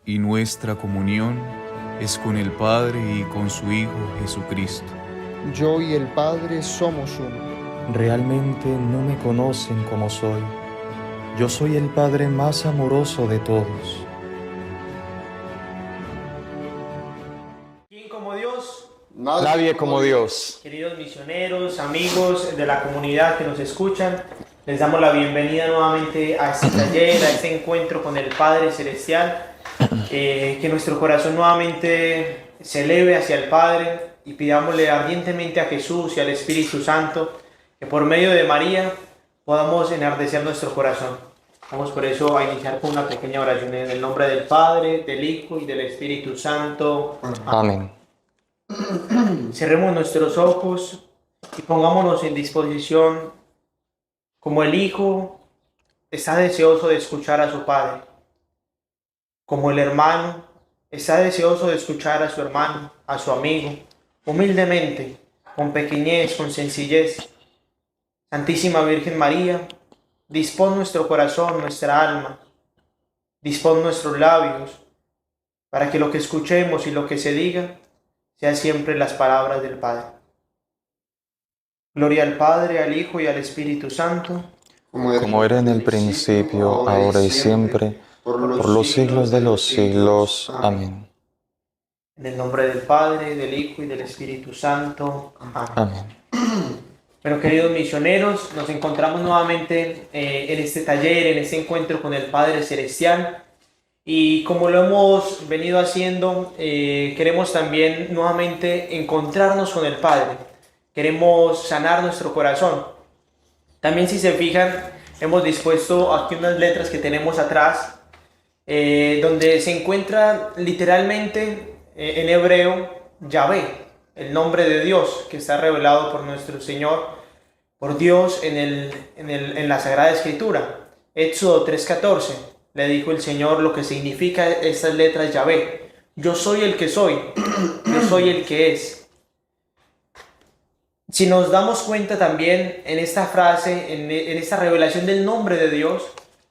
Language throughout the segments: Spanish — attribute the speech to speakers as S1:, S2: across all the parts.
S1: y nuestra comunión es con el Padre y con su Hijo Jesucristo.
S2: Yo y el Padre somos uno.
S3: Realmente no me conocen como soy. Yo soy el Padre más amoroso de todos.
S4: ¿Quién como Dios?
S3: Nadie como Dios.
S4: Queridos misioneros, amigos de la comunidad que nos escuchan, les damos la bienvenida nuevamente a este taller, a este encuentro con el Padre Celestial. Que nuestro corazón nuevamente se eleve hacia el Padre y pidámosle ardientemente a Jesús y al Espíritu Santo que por medio de María podamos enardecer nuestro corazón. Vamos por eso a iniciar con una pequeña oración en el nombre del Padre, del Hijo y del Espíritu Santo.
S3: Amén.
S4: Cerremos nuestros ojos y pongámonos en disposición como el Hijo está deseoso de escuchar a su Padre, como el hermano está deseoso de escuchar a su hermano, a su amigo, humildemente, con pequeñez, con sencillez. Santísima Virgen María, dispón nuestro corazón, nuestra alma, dispón nuestros labios, para que lo que escuchemos y lo que se diga sea siempre las palabras del Padre. Gloria al Padre, al Hijo y al Espíritu Santo,
S3: Como era en el principio, ahora y siempre, por los siglos de los siglos. Amén.
S4: en el nombre del Padre, del Hijo y del Espíritu Santo. Amén.
S3: Amén.
S4: Bueno, queridos misioneros, nos encontramos nuevamente en este taller, en este encuentro con el Padre Celestial. Y como lo hemos venido haciendo, queremos también nuevamente encontrarnos con el Padre. Queremos sanar nuestro corazón. También, si se fijan, hemos dispuesto aquí unas letras que tenemos atrás, donde se encuentra literalmente en hebreo Yahvé, el nombre de Dios que está revelado por nuestro Señor, por Dios en la Sagrada Escritura. Éxodo 3:14, le dijo el Señor lo que significa estas letras Yahvé: yo soy el que soy, yo soy el que es. Si nos damos cuenta también en esta frase, en esta revelación del nombre de Dios,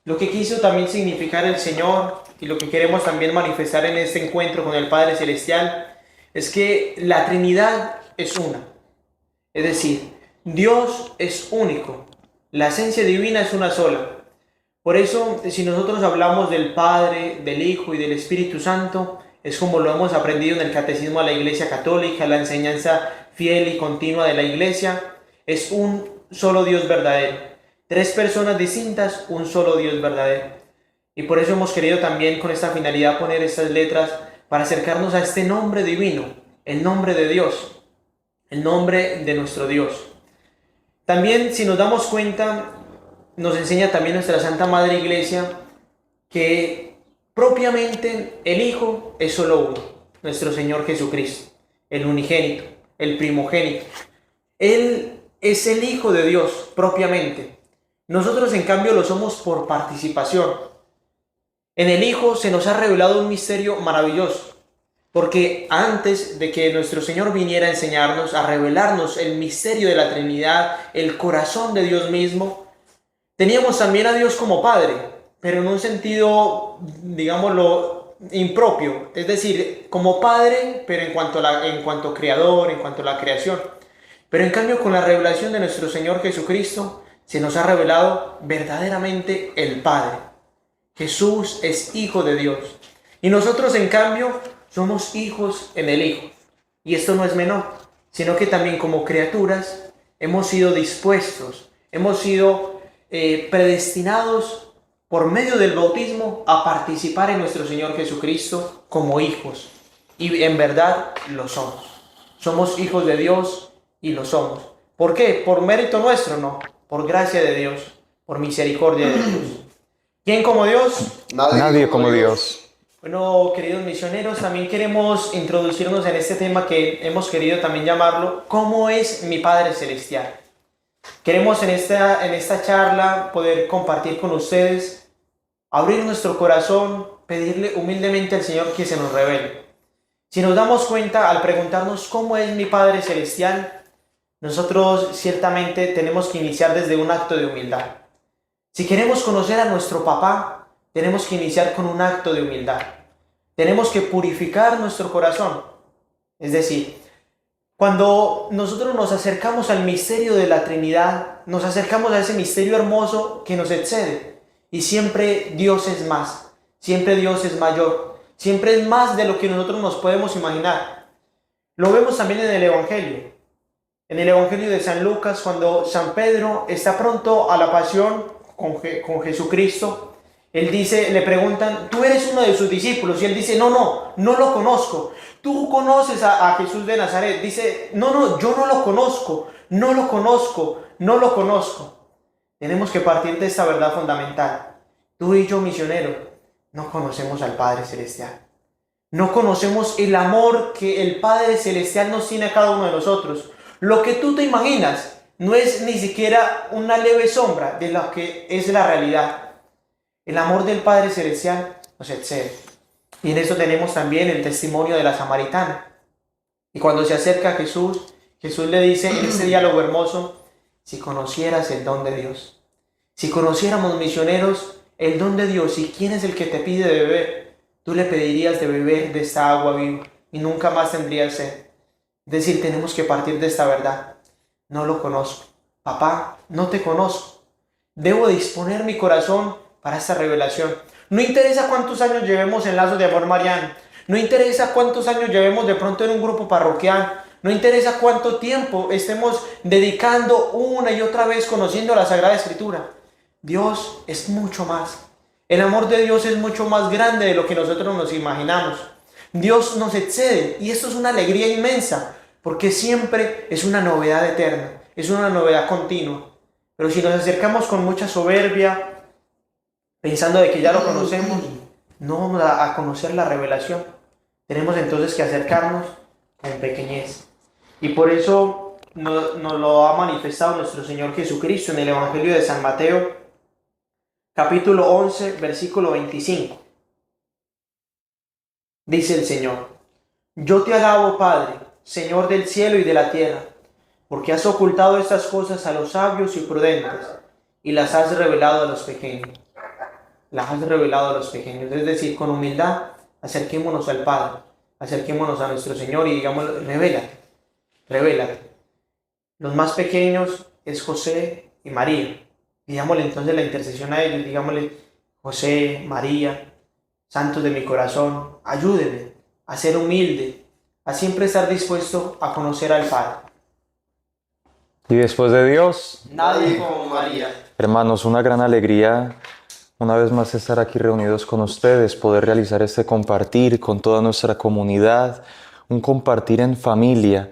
S4: lo que quiso también significar el Señor y lo que queremos también manifestar en este encuentro con el Padre Celestial es que la Trinidad es una. Es decir, Dios es único, la esencia divina es una sola. Por eso, si nosotros hablamos del Padre, del Hijo y del Espíritu Santo, es como lo hemos aprendido en el Catecismo de la Iglesia Católica, la enseñanza fiel y continua de la Iglesia, es un solo Dios verdadero. Tres personas distintas, un solo Dios verdadero. Y por eso hemos querido también con esta finalidad poner estas letras para acercarnos a este nombre divino, el nombre de Dios, el nombre de nuestro Dios. También, si nos damos cuenta, nos enseña también nuestra Santa Madre Iglesia que propiamente el Hijo es solo uno, nuestro Señor Jesucristo, el unigénito, el primogénito. Él es el Hijo de Dios propiamente. Nosotros, en cambio, lo somos por participación. En el Hijo se nos ha revelado un misterio maravilloso, porque antes de que nuestro Señor viniera a enseñarnos, a revelarnos el misterio de la Trinidad, el corazón de Dios mismo, teníamos también a Dios como Padre, pero en un sentido, digámoslo, impropio, es decir, como Padre, pero en cuanto Creador, en cuanto a la creación. Pero en cambio, con la revelación de nuestro Señor Jesucristo, se nos ha revelado verdaderamente el Padre. Jesús es Hijo de Dios. Y nosotros, en cambio, somos hijos en el Hijo. Y esto no es menor, sino que también como criaturas hemos sido dispuestos, hemos sido predestinados por medio del bautismo a participar en nuestro Señor Jesucristo como hijos. Y en verdad lo somos. Somos hijos de Dios y lo somos. ¿Por qué? ¿Por mérito nuestro? No. Por gracia de Dios, por misericordia de Dios. ¿Quién como Dios?
S3: Nadie como Dios.
S4: Bueno, queridos misioneros, también queremos introducirnos en este tema que hemos querido también llamarlo ¿cómo es mi Padre Celestial? Queremos en esta charla poder compartir con ustedes, abrir nuestro corazón, pedirle humildemente al Señor que se nos revele. Si nos damos cuenta, al preguntarnos cómo es mi Padre Celestial, nosotros ciertamente tenemos que iniciar desde un acto de humildad. Si queremos conocer a nuestro papá, tenemos que iniciar con un acto de humildad. Tenemos que purificar nuestro corazón. Es decir, cuando nosotros nos acercamos al misterio de la Trinidad, nos acercamos a ese misterio hermoso que nos excede. Y siempre Dios es más, siempre Dios es mayor, siempre es más de lo que nosotros nos podemos imaginar. Lo vemos también en el Evangelio. En el Evangelio de San Lucas, cuando San Pedro está pronto a la pasión con Jesucristo, él dice, le preguntan, ¿tú eres uno de sus discípulos? Y él dice, no lo conozco. ¿Tú conoces a Jesús de Nazaret? Dice, no, yo no lo conozco, no lo conozco. Tenemos que partir de esta verdad fundamental. Tú y yo, misionero, no conocemos al Padre Celestial. No conocemos el amor que el Padre Celestial nos tiene a cada uno de nosotros. Lo que tú te imaginas no es ni siquiera una leve sombra de lo que es la realidad. El amor del Padre Celestial nos excede. Y en eso tenemos también el testimonio de la samaritana. Y cuando se acerca a Jesús, Jesús le dice en este diálogo hermoso, si conocieras el don de Dios, si conociéramos, misioneros, el don de Dios y quién es el que te pide de beber, tú le pedirías de beber de esta agua viva y nunca más tendrías sed. Es decir, tenemos que partir de esta verdad. No lo conozco. Papá, no te conozco. Debo disponer mi corazón para esta revelación. No interesa cuántos años llevemos en Lazos de Amor Mariano. No interesa cuántos años llevemos de pronto en un grupo parroquial. No interesa cuánto tiempo estemos dedicando una y otra vez conociendo la Sagrada Escritura. Dios es mucho más. El amor de Dios es mucho más grande de lo que nosotros nos imaginamos. Dios nos excede y esto es una alegría inmensa porque siempre es una novedad eterna, es una novedad continua. Pero si nos acercamos con mucha soberbia, pensando de que ya lo conocemos, no vamos a conocer la revelación. Tenemos entonces que acercarnos con pequeñez. Y por eso nos lo ha manifestado nuestro Señor Jesucristo en el Evangelio de San Mateo, capítulo 11, versículo 25. Dice el Señor, yo te alabo, Padre, Señor del cielo y de la tierra, porque has ocultado estas cosas a los sabios y prudentes y las has revelado a los pequeños. Las has revelado a los pequeños. Es decir, con humildad, acerquémonos al Padre, acerquémonos a nuestro Señor y digamos, revélate. Los más pequeños es José y María. Digámosle entonces la intercesión a ellos, digámosle, José, María, santos de mi corazón, ayúdenme a ser humilde, a siempre estar dispuesto a conocer al Padre.
S3: Y después de Dios,
S4: Nadie como María.
S3: hermanos, una gran alegría una vez más estar aquí reunidos con ustedes, poder realizar este compartir con toda nuestra comunidad, un compartir en familia.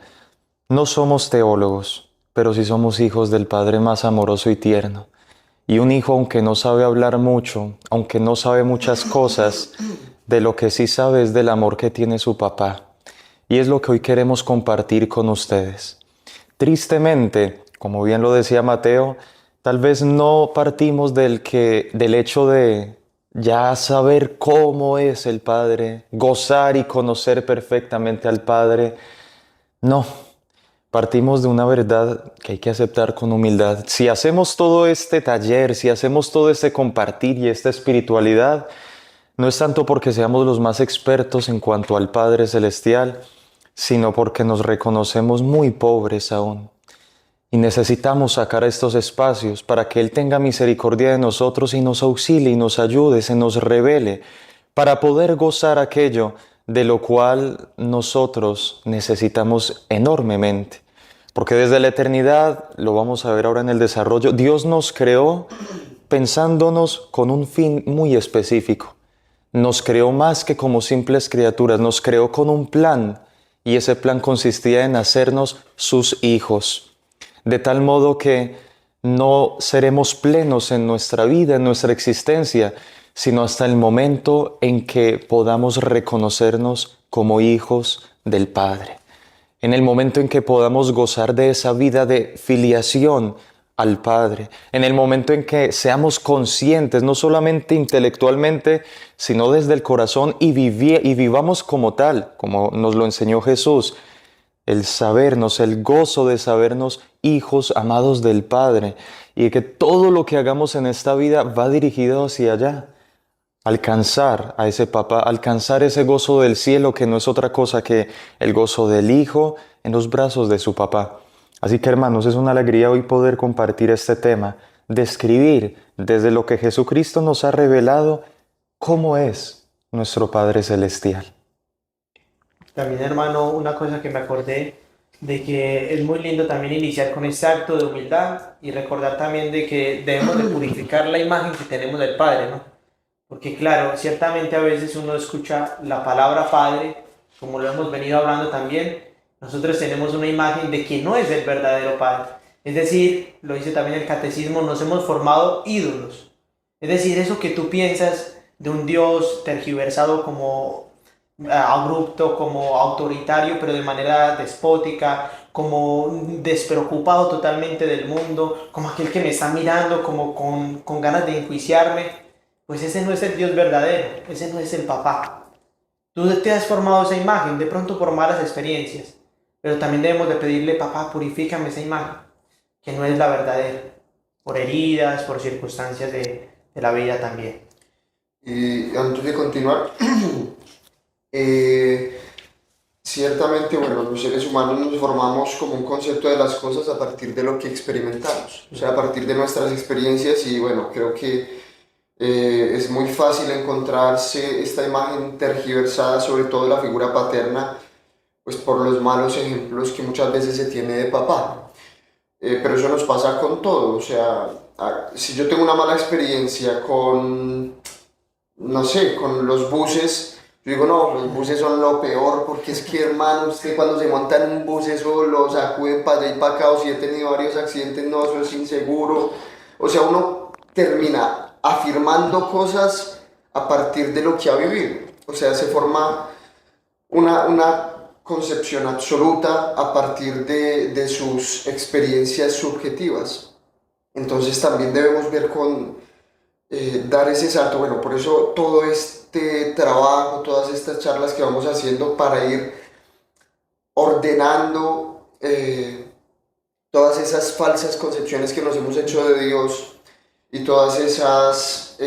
S3: No somos teólogos, pero sí somos hijos del Padre más amoroso y tierno. Y un hijo, aunque no sabe hablar mucho, aunque no sabe muchas cosas, de lo que sí sabe es del amor que tiene su papá. Y es lo que hoy queremos compartir con ustedes. Tristemente, como bien lo decía Mateo, tal vez no partimos del hecho de ya saber cómo es el Padre, gozar y conocer perfectamente al Padre. No, partimos de una verdad que hay que aceptar con humildad. Si hacemos todo este taller, si hacemos todo este compartir y esta espiritualidad, no es tanto porque seamos los más expertos en cuanto al Padre Celestial, sino porque nos reconocemos muy pobres aún. Y necesitamos sacar estos espacios para que Él tenga misericordia de nosotros y nos auxilie y nos ayude, se nos revele, para poder gozar aquello de lo cual nosotros necesitamos enormemente. Porque desde la eternidad, lo vamos a ver ahora en el desarrollo, Dios nos creó pensándonos con un fin muy específico. Nos creó más que como simples criaturas, nos creó con un plan, y ese plan consistía en hacernos sus hijos. De tal modo que no seremos plenos en nuestra vida, en nuestra existencia, sino hasta el momento en que podamos reconocernos como hijos del Padre. En el momento en que podamos gozar de esa vida de filiación al Padre. En el momento en que seamos conscientes, no solamente intelectualmente, sino desde el corazón y vivamos como tal, como nos lo enseñó Jesús. El sabernos, el gozo de sabernos hijos amados del Padre y que todo lo que hagamos en esta vida va dirigido hacia allá, alcanzar a ese papá, alcanzar ese gozo del cielo que no es otra cosa que el gozo del hijo en los brazos de su papá. Así que hermanos, es una alegría hoy poder compartir este tema, describir desde lo que Jesucristo nos ha revelado cómo es nuestro Padre Celestial.
S4: También, hermano, una cosa que me acordé de que es muy lindo también iniciar con este acto de humildad y recordar también de que debemos de purificar la imagen que tenemos del Padre, ¿no? Porque claro, ciertamente a veces uno escucha la palabra Padre, como lo hemos venido hablando también, nosotros tenemos una imagen de que no es el verdadero Padre. Es decir, lo dice también el catecismo, nos hemos formado ídolos. Es decir, eso que tú piensas de un Dios tergiversado como abrupto, como autoritario, pero de manera despótica, como despreocupado totalmente del mundo, como aquel que me está mirando como con ganas de enjuiciarme, pues ese no es el Dios verdadero, ese no es el papá. Tú te has formado esa imagen, de pronto por malas experiencias, pero también debemos de pedirle, papá, purifícame esa imagen, que no es la verdadera, por heridas, por circunstancias de la vida también.
S5: Y antes de continuar, ciertamente, bueno, los seres humanos nos formamos como un concepto de las cosas a partir de lo que experimentamos, o sea, a partir de nuestras experiencias y bueno, creo que es muy fácil encontrarse esta imagen tergiversada, sobre todo la figura paterna, pues por los malos ejemplos que muchas veces se tiene de papá. Pero eso nos pasa con todo, o sea, si yo tengo una mala experiencia con, no sé, con los buses, yo digo, no, los buses son lo peor, porque es que, hermano, usted cuando se monta en un bus, eso lo sacuden para allá y para acá, o si he tenido varios accidentes, no, eso es inseguro. O sea, uno termina afirmando cosas a partir de lo que ha vivido. O sea, se forma una concepción absoluta a partir de sus experiencias subjetivas. Entonces también debemos ver dar ese salto. Bueno, por eso todo este trabajo, todas estas charlas que vamos haciendo para ir ordenando todas esas falsas concepciones que nos hemos hecho de Dios y todas esas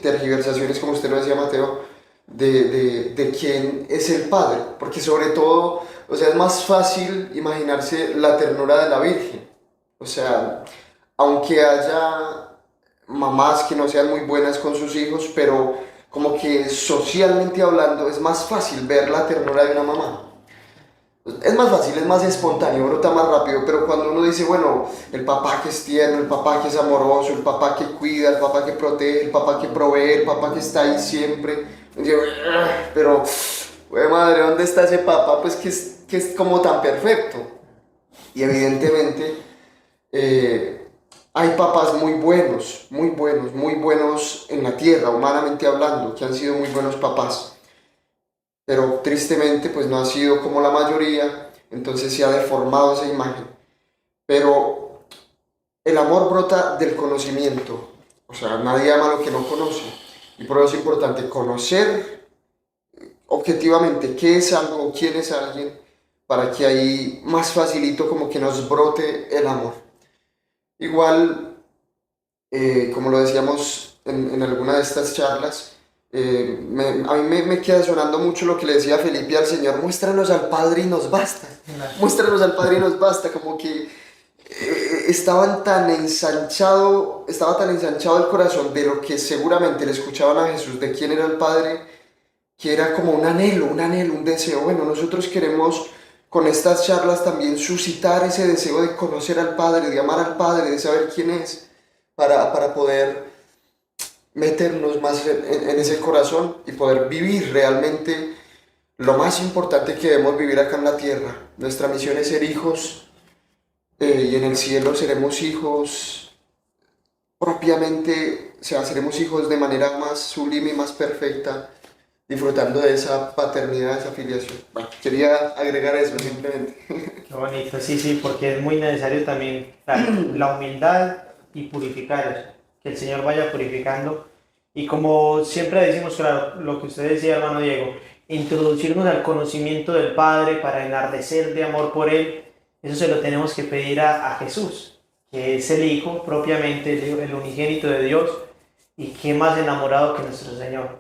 S5: tergiversaciones, como usted lo decía, Mateo, de quién es el Padre, porque sobre todo, o sea, es más fácil imaginarse la ternura de la Virgen. O sea, aunque haya mamás que no sean muy buenas con sus hijos, pero como que socialmente hablando es más fácil ver la ternura de una mamá. Es más fácil, es más espontáneo, brota más rápido, pero cuando uno dice, bueno, el papá que es tierno, el papá que es amoroso, el papá que cuida, el papá que protege, el papá que provee, el papá que está ahí siempre, pero, güey, madre, ¿dónde está ese papá? Pues que es como tan perfecto. Y evidentemente hay papás muy buenos, muy buenos, muy buenos en la tierra, humanamente hablando, que han sido muy buenos papás. Pero tristemente pues no ha sido como la mayoría, entonces se ha deformado esa imagen. Pero el amor brota del conocimiento, o sea, nadie ama lo que no conoce, y por eso es importante conocer objetivamente qué es algo o quién es alguien, para que ahí más facilito como que nos brote el amor. Igual, como lo decíamos en alguna de estas charlas, a mí me queda sonando mucho lo que le decía Felipe al Señor: muéstranos al Padre y nos basta. Muéstranos al Padre y nos basta. Como que estaba tan ensanchado el corazón de lo que seguramente le escuchaban a Jesús, de quién era el Padre, que era como un anhelo, un deseo. Bueno, nosotros queremos con estas charlas también suscitar ese deseo de conocer al Padre, de amar al Padre, de saber quién es, para poder meternos más en ese corazón y poder vivir realmente lo más importante que debemos vivir acá en la tierra. Nuestra misión es ser hijos, y en el cielo seremos hijos propiamente, o sea, seremos hijos de manera más sublime y más perfecta, disfrutando de esa paternidad, de esa filiación. Bueno, quería agregar eso simplemente.
S4: Qué bonito, sí, porque es muy necesario también, claro, la humildad y purificar eso, que el Señor vaya purificando. Y como siempre decimos, claro, lo que usted decía, hermano Diego, introducirnos al conocimiento del Padre para enardecer de amor por Él, eso se lo tenemos que pedir a Jesús, que es el Hijo propiamente, el unigénito de Dios, Y qué más enamorado que nuestro Señor.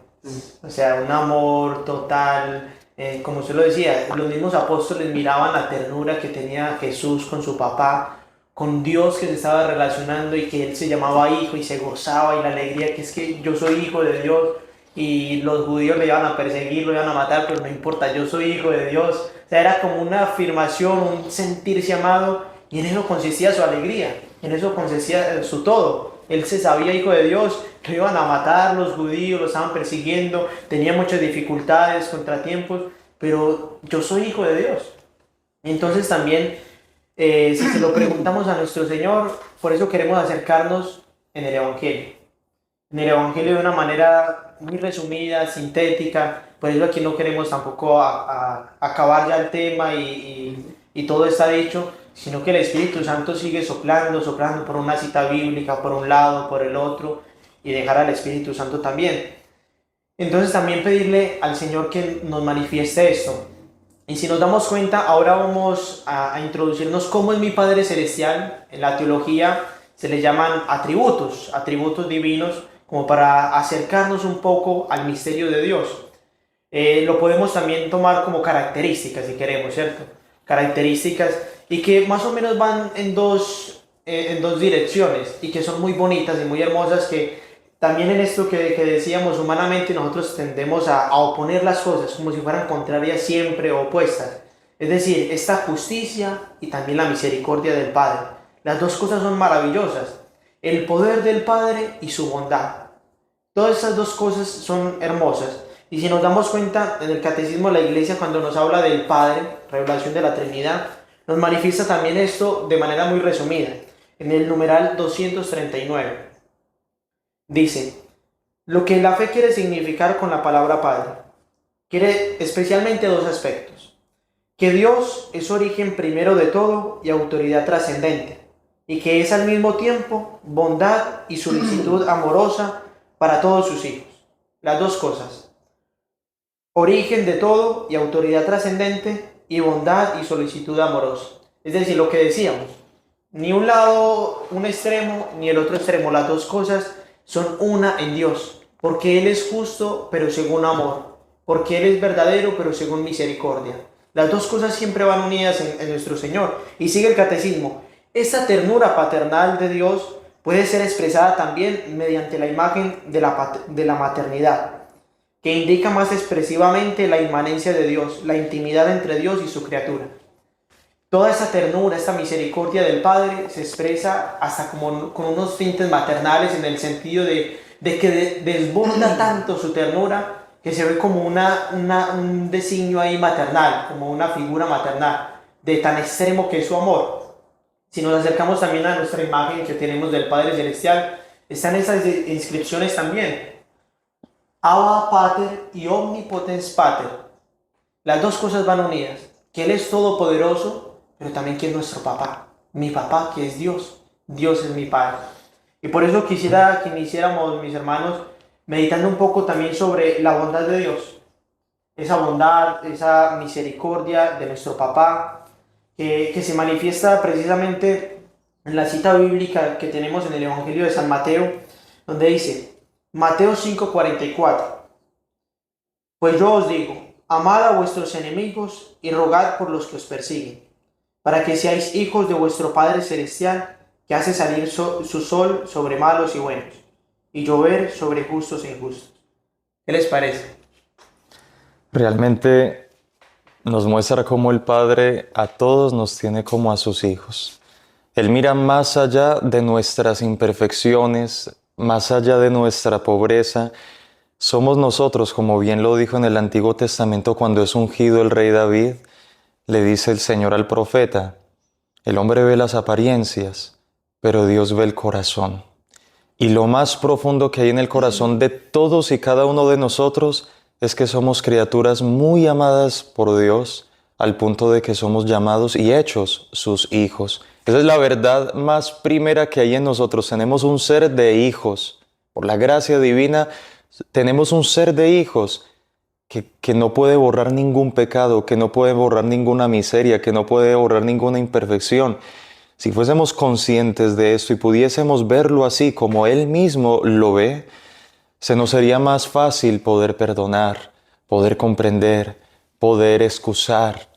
S4: O sea, un amor total. Como usted lo decía, los mismos apóstoles miraban la ternura que tenía Jesús con su papá, con Dios que se estaba relacionando y que él se llamaba hijo y se gozaba, y la alegría que es que yo soy hijo de Dios, y los judíos le iban a perseguir, lo iban a matar, pero no importa, yo soy hijo de Dios. O sea, era como una afirmación, un sentirse amado, y en eso consistía su alegría, en eso consistía su todo. Él se sabía hijo de Dios, lo iban a matar los judíos, lo estaban persiguiendo, tenía muchas dificultades, contratiempos, pero yo soy hijo de Dios. Entonces también, si se lo preguntamos a nuestro Señor, por eso queremos acercarnos en el Evangelio. En el Evangelio de una manera muy resumida, sintética. Por eso aquí no queremos tampoco acabar ya el tema y todo está dicho, sino que el Espíritu Santo sigue soplando por una cita bíblica, por un lado, por el otro, y dejar al Espíritu Santo también. Entonces también pedirle al Señor que nos manifieste esto. Y si nos damos cuenta, ahora vamos a introducirnos cómo es mi Padre Celestial. En la teología se le llaman atributos divinos, como para acercarnos un poco al misterio de Dios. Lo podemos también tomar como características, si queremos, ¿cierto? Características, y que más o menos van en dos direcciones, y que son muy bonitas y muy hermosas, que también en esto que decíamos, humanamente nosotros tendemos a oponer las cosas como si fueran contrarias siempre o opuestas. Es decir, esta justicia y también la misericordia del Padre. Las dos cosas son maravillosas. El poder del Padre y su bondad. Todas esas dos cosas son hermosas. Y si nos damos cuenta, en el Catecismo de la Iglesia, cuando nos habla del Padre, revelación de la Trinidad, nos manifiesta también esto de manera muy resumida. En el numeral 239. Dice, lo que la fe quiere significar con la palabra Padre, quiere especialmente dos aspectos. Que Dios es origen primero de todo y autoridad trascendente, y que es al mismo tiempo bondad y solicitud amorosa para todos sus hijos. Las dos cosas. Origen de todo y autoridad trascendente, y bondad y solicitud amorosa. Es decir, lo que decíamos, ni un lado, un extremo, ni el otro extremo. Las dos cosas son una en Dios, porque Él es justo, pero según amor, porque Él es verdadero, pero según misericordia. Las dos cosas siempre van unidas en nuestro Señor. Y sigue el Catecismo. Esta ternura paternal de Dios puede ser expresada también mediante la imagen de la maternidad, que indica más expresivamente la inmanencia de Dios, la intimidad entre Dios y su criatura. Toda esa ternura, esta misericordia del Padre se expresa hasta como con unos tintes maternales, en el sentido de que desborda tanto su ternura que se ve como un designio ahí maternal, como una figura maternal, de tan extremo que es su amor. Si nos acercamos también a nuestra imagen que tenemos del Padre Celestial, están esas inscripciones también. Abba Pater y Omnipotens Pater. Las dos cosas van unidas, que Él es todopoderoso, pero también que es nuestro papá, mi papá que es Dios. Dios es mi Padre. Y por eso quisiera que iniciáramos, mis hermanos, meditando un poco también sobre la bondad de Dios. Esa bondad, esa misericordia de nuestro papá, que se manifiesta precisamente en la cita bíblica que tenemos en el Evangelio de San Mateo, donde dice, Mateo 5:44, pues yo os digo, amad a vuestros enemigos y rogad por los que os persiguen, para que seáis hijos de vuestro Padre Celestial, que hace salir su sol sobre malos y buenos, y llover sobre justos e injustos. ¿Qué les parece?
S3: Realmente nos muestra cómo el Padre a todos nos tiene como a sus hijos. Él mira más allá de nuestras imperfecciones, más allá de nuestra pobreza. Somos nosotros, como bien lo dijo en el Antiguo Testamento cuando es ungido el rey David, le dice el Señor al profeta, el hombre ve las apariencias, pero Dios ve el corazón. Y lo más profundo que hay en el corazón de todos y cada uno de nosotros es que somos criaturas muy amadas por Dios, al punto de que somos llamados y hechos sus hijos. Esa es la verdad más primera que hay en nosotros. Tenemos un ser de hijos. Por la gracia divina, tenemos un ser de hijos que no puede borrar ningún pecado, que no puede borrar ninguna miseria, que no puede borrar ninguna imperfección. Si fuésemos conscientes de esto y pudiésemos verlo así como Él mismo lo ve, se nos sería más fácil poder perdonar, poder comprender, poder excusar.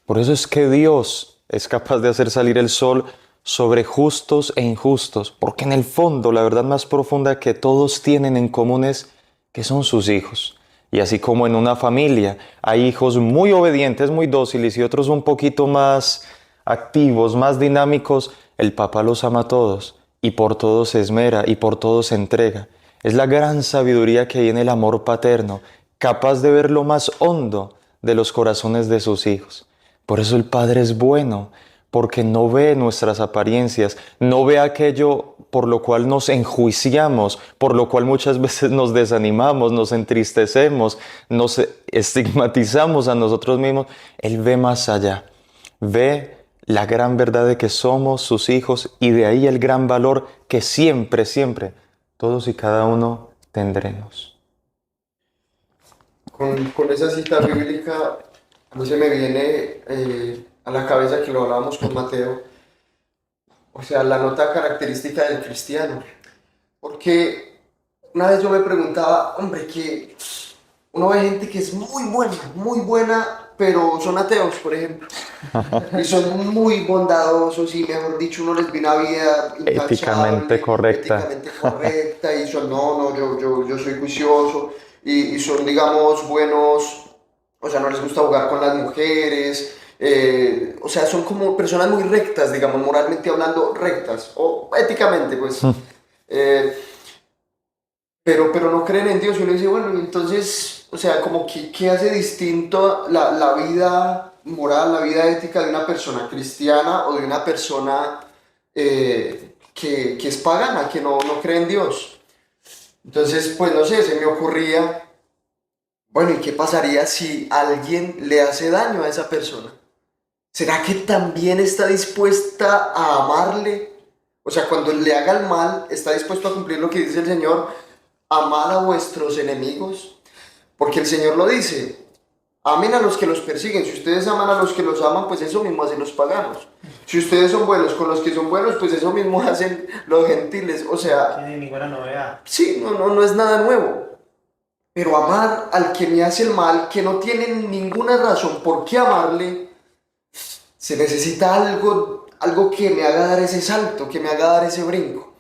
S3: Por eso es que Dios es capaz de hacer salir el sol sobre justos e injustos, porque en el fondo la verdad más profunda que todos tienen en común es que son sus hijos. Y así como en una familia hay hijos muy obedientes, muy dóciles y otros un poquito más activos, más dinámicos, el papá los ama a todos y por todos se esmera y por todos se entrega. Es la gran sabiduría que hay en el amor paterno, capaz de ver lo más hondo de los corazones de sus hijos. Por eso el Padre es bueno, porque no ve nuestras apariencias, no ve aquello por lo cual nos enjuiciamos, por lo cual muchas veces nos desanimamos, nos entristecemos, nos estigmatizamos a nosotros mismos. Él ve más allá, ve la gran verdad de que somos sus hijos y de ahí el gran valor que siempre, siempre, todos y cada uno tendremos.
S5: Con esa cita bíblica, a mí se me viene a la cabeza que lo hablábamos con Mateo, o sea, la nota característica del cristiano. Porque una vez yo me preguntaba, hombre, que uno ve gente que es muy buena, pero son ateos, por ejemplo. Y son muy bondadosos y, mejor dicho, uno les ve una vida intachable,
S3: Éticamente correcta.
S5: éticamente correcta, y son, yo soy juicioso, y son, digamos, buenos, o sea, no les gusta jugar con las mujeres, o sea, son como personas muy rectas, digamos, moralmente hablando, rectas, o éticamente, pues. Pero no creen en Dios, y uno dice, bueno, entonces, o sea, como que, ¿qué hace distinto la vida moral, la vida ética de una persona cristiana o de una persona que es pagana, que no cree en Dios? Entonces, pues no sé, se me ocurría, bueno, ¿y qué pasaría si alguien le hace daño a esa persona? ¿Será que también está dispuesta a amarle? O sea, cuando le haga el mal, ¿está dispuesto a cumplir lo que dice el Señor? Amad a vuestros enemigos, porque el Señor lo dice, amen a los que los persiguen. Si ustedes aman a los que los aman, pues eso mismo hacen los paganos. Si ustedes son buenos con los que son buenos, pues eso mismo hacen los gentiles. O sea,
S4: Tiene ninguna novedad.
S5: sí, no es nada nuevo. Pero amar al que me hace el mal, que no tiene ninguna razón por qué amarle, se necesita algo que me haga dar ese salto, que me haga dar ese brinco.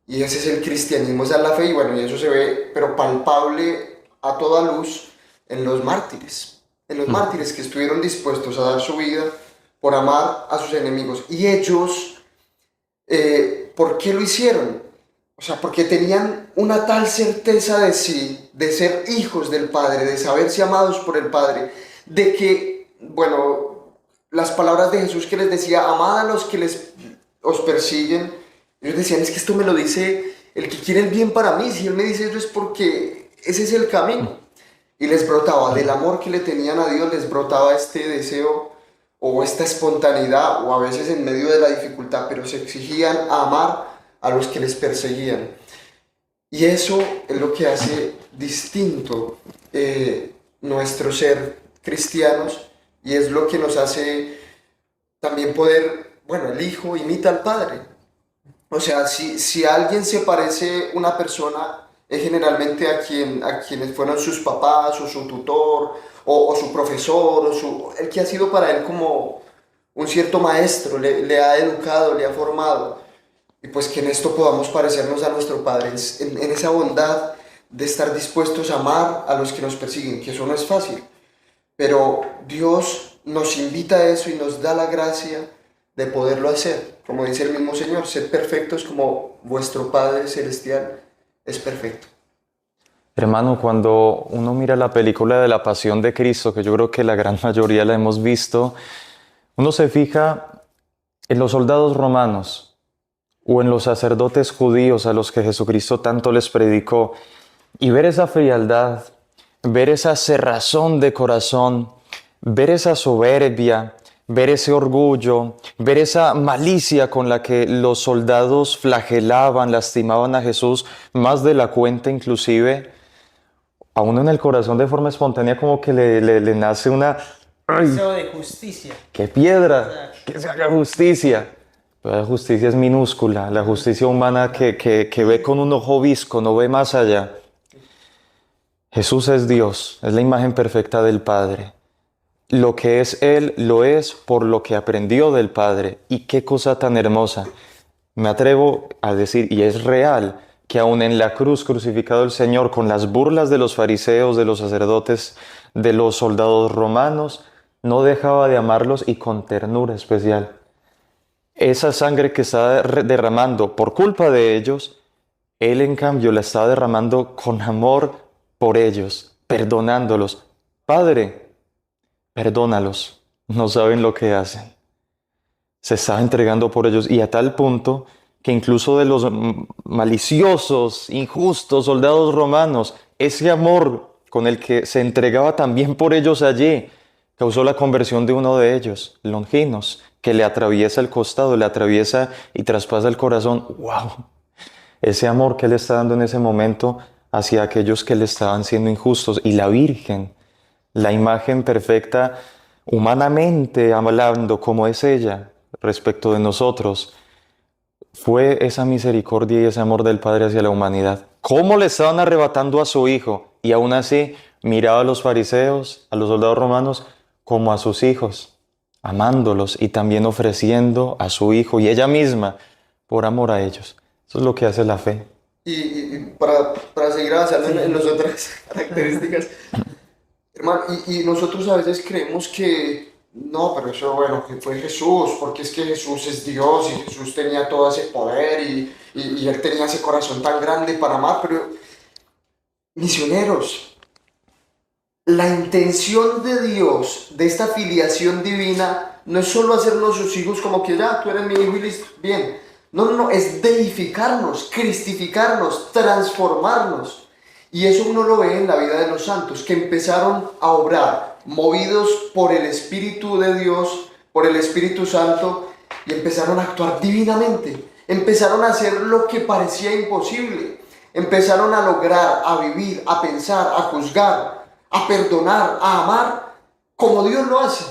S5: Y ese es el cristianismo, esa es la fe, y bueno, y eso se ve, pero palpable a toda luz en los mártires que estuvieron dispuestos a dar su vida por amar a sus enemigos. Y ellos, ¿por qué lo hicieron? O sea, porque tenían una tal certeza de sí, de ser hijos del Padre, de saberse amados por el Padre, de que, bueno, las palabras de Jesús que les decía, amad a los que os persiguen. Ellos decían, es que esto me lo dice el que quiere el bien para mí. Si Él me dice eso es porque ese es el camino. Y les brotaba, del amor que le tenían a Dios, les brotaba este deseo o esta espontaneidad, o a veces en medio de la dificultad, pero se exigían a amar a los que les perseguían. Y eso es lo que hace distinto nuestro ser cristianos, y es lo que nos hace también poder, bueno, el Hijo imita al Padre. O sea, si a alguien se parece una persona, es generalmente a quienes fueron sus papás, o su tutor, o su profesor, el que ha sido para él como un cierto maestro, le ha educado, le ha formado. Y pues que en esto podamos parecernos a nuestro Padre, en esa bondad de estar dispuestos a amar a los que nos persiguen, que eso no es fácil. Pero Dios nos invita a eso y nos da la gracia de poderlo hacer. Como dice el mismo Señor, sed perfectos como vuestro Padre Celestial es perfecto.
S3: Hermano, cuando uno mira la película de la Pasión de Cristo, que yo creo que la gran mayoría la hemos visto, uno se fija en los soldados romanos o en los sacerdotes judíos a los que Jesucristo tanto les predicó, y ver esa frialdad, ver esa cerrazón de corazón, ver esa soberbia, ver ese orgullo, ver esa malicia con la que los soldados flagelaban, lastimaban a Jesús, más de la cuenta inclusive, a uno en el corazón de forma espontánea como que le nace una... ¡Ay!
S4: Deseo de justicia.
S3: ¡Qué piedra! ¡Que se haga justicia! Pero la justicia es minúscula, la justicia humana que ve con un ojo visco, no ve más allá. Jesús es Dios, es la imagen perfecta del Padre. Lo que es Él lo es por lo que aprendió del Padre. Y qué cosa tan hermosa. Me atrevo a decir, y es real, que aún en la cruz crucificado el Señor, con las burlas de los fariseos, de los sacerdotes, de los soldados romanos, no dejaba de amarlos y con ternura especial. Esa sangre que estaba derramando por culpa de ellos, Él en cambio la estaba derramando con amor por ellos, perdonándolos. Padre, perdónalos, no saben lo que hacen. Se estaba entregando por ellos y a tal punto que incluso de los maliciosos, injustos soldados romanos, ese amor con el que se entregaba también por ellos allí, causó la conversión de uno de ellos, Longinos, que le atraviesa el costado, le atraviesa y traspasa el corazón. ¡Wow! Ese amor que Él está dando en ese momento hacia aquellos que le estaban siendo injustos. Y la Virgen, la imagen perfecta, humanamente hablando como es ella respecto de nosotros, fue esa misericordia y ese amor del Padre hacia la humanidad. ¿Cómo le estaban arrebatando a su Hijo? Y aún así miraba a los fariseos, a los soldados romanos, como a sus hijos, amándolos y también ofreciendo a su Hijo y ella misma por amor a ellos. Eso es lo que hace la fe.
S5: Y para seguir avanzando en las otras características, hermano, y nosotros a veces creemos que no, pero eso, bueno, que fue Jesús, porque es que Jesús es Dios y Jesús tenía todo ese poder y Él tenía ese corazón tan grande para amar, pero misioneros, la intención de Dios, de esta filiación divina, no es solo hacernos sus hijos como que ya, tú eres mi hijo y listo, bien. No, es deificarnos, cristificarnos, transformarnos. Y eso uno lo ve en la vida de los santos, que empezaron a obrar, movidos por el Espíritu de Dios, por el Espíritu Santo, y empezaron a actuar divinamente. Empezaron a hacer lo que parecía imposible. Empezaron a lograr, a vivir, a pensar, a juzgar, a perdonar, a amar, como Dios lo hace.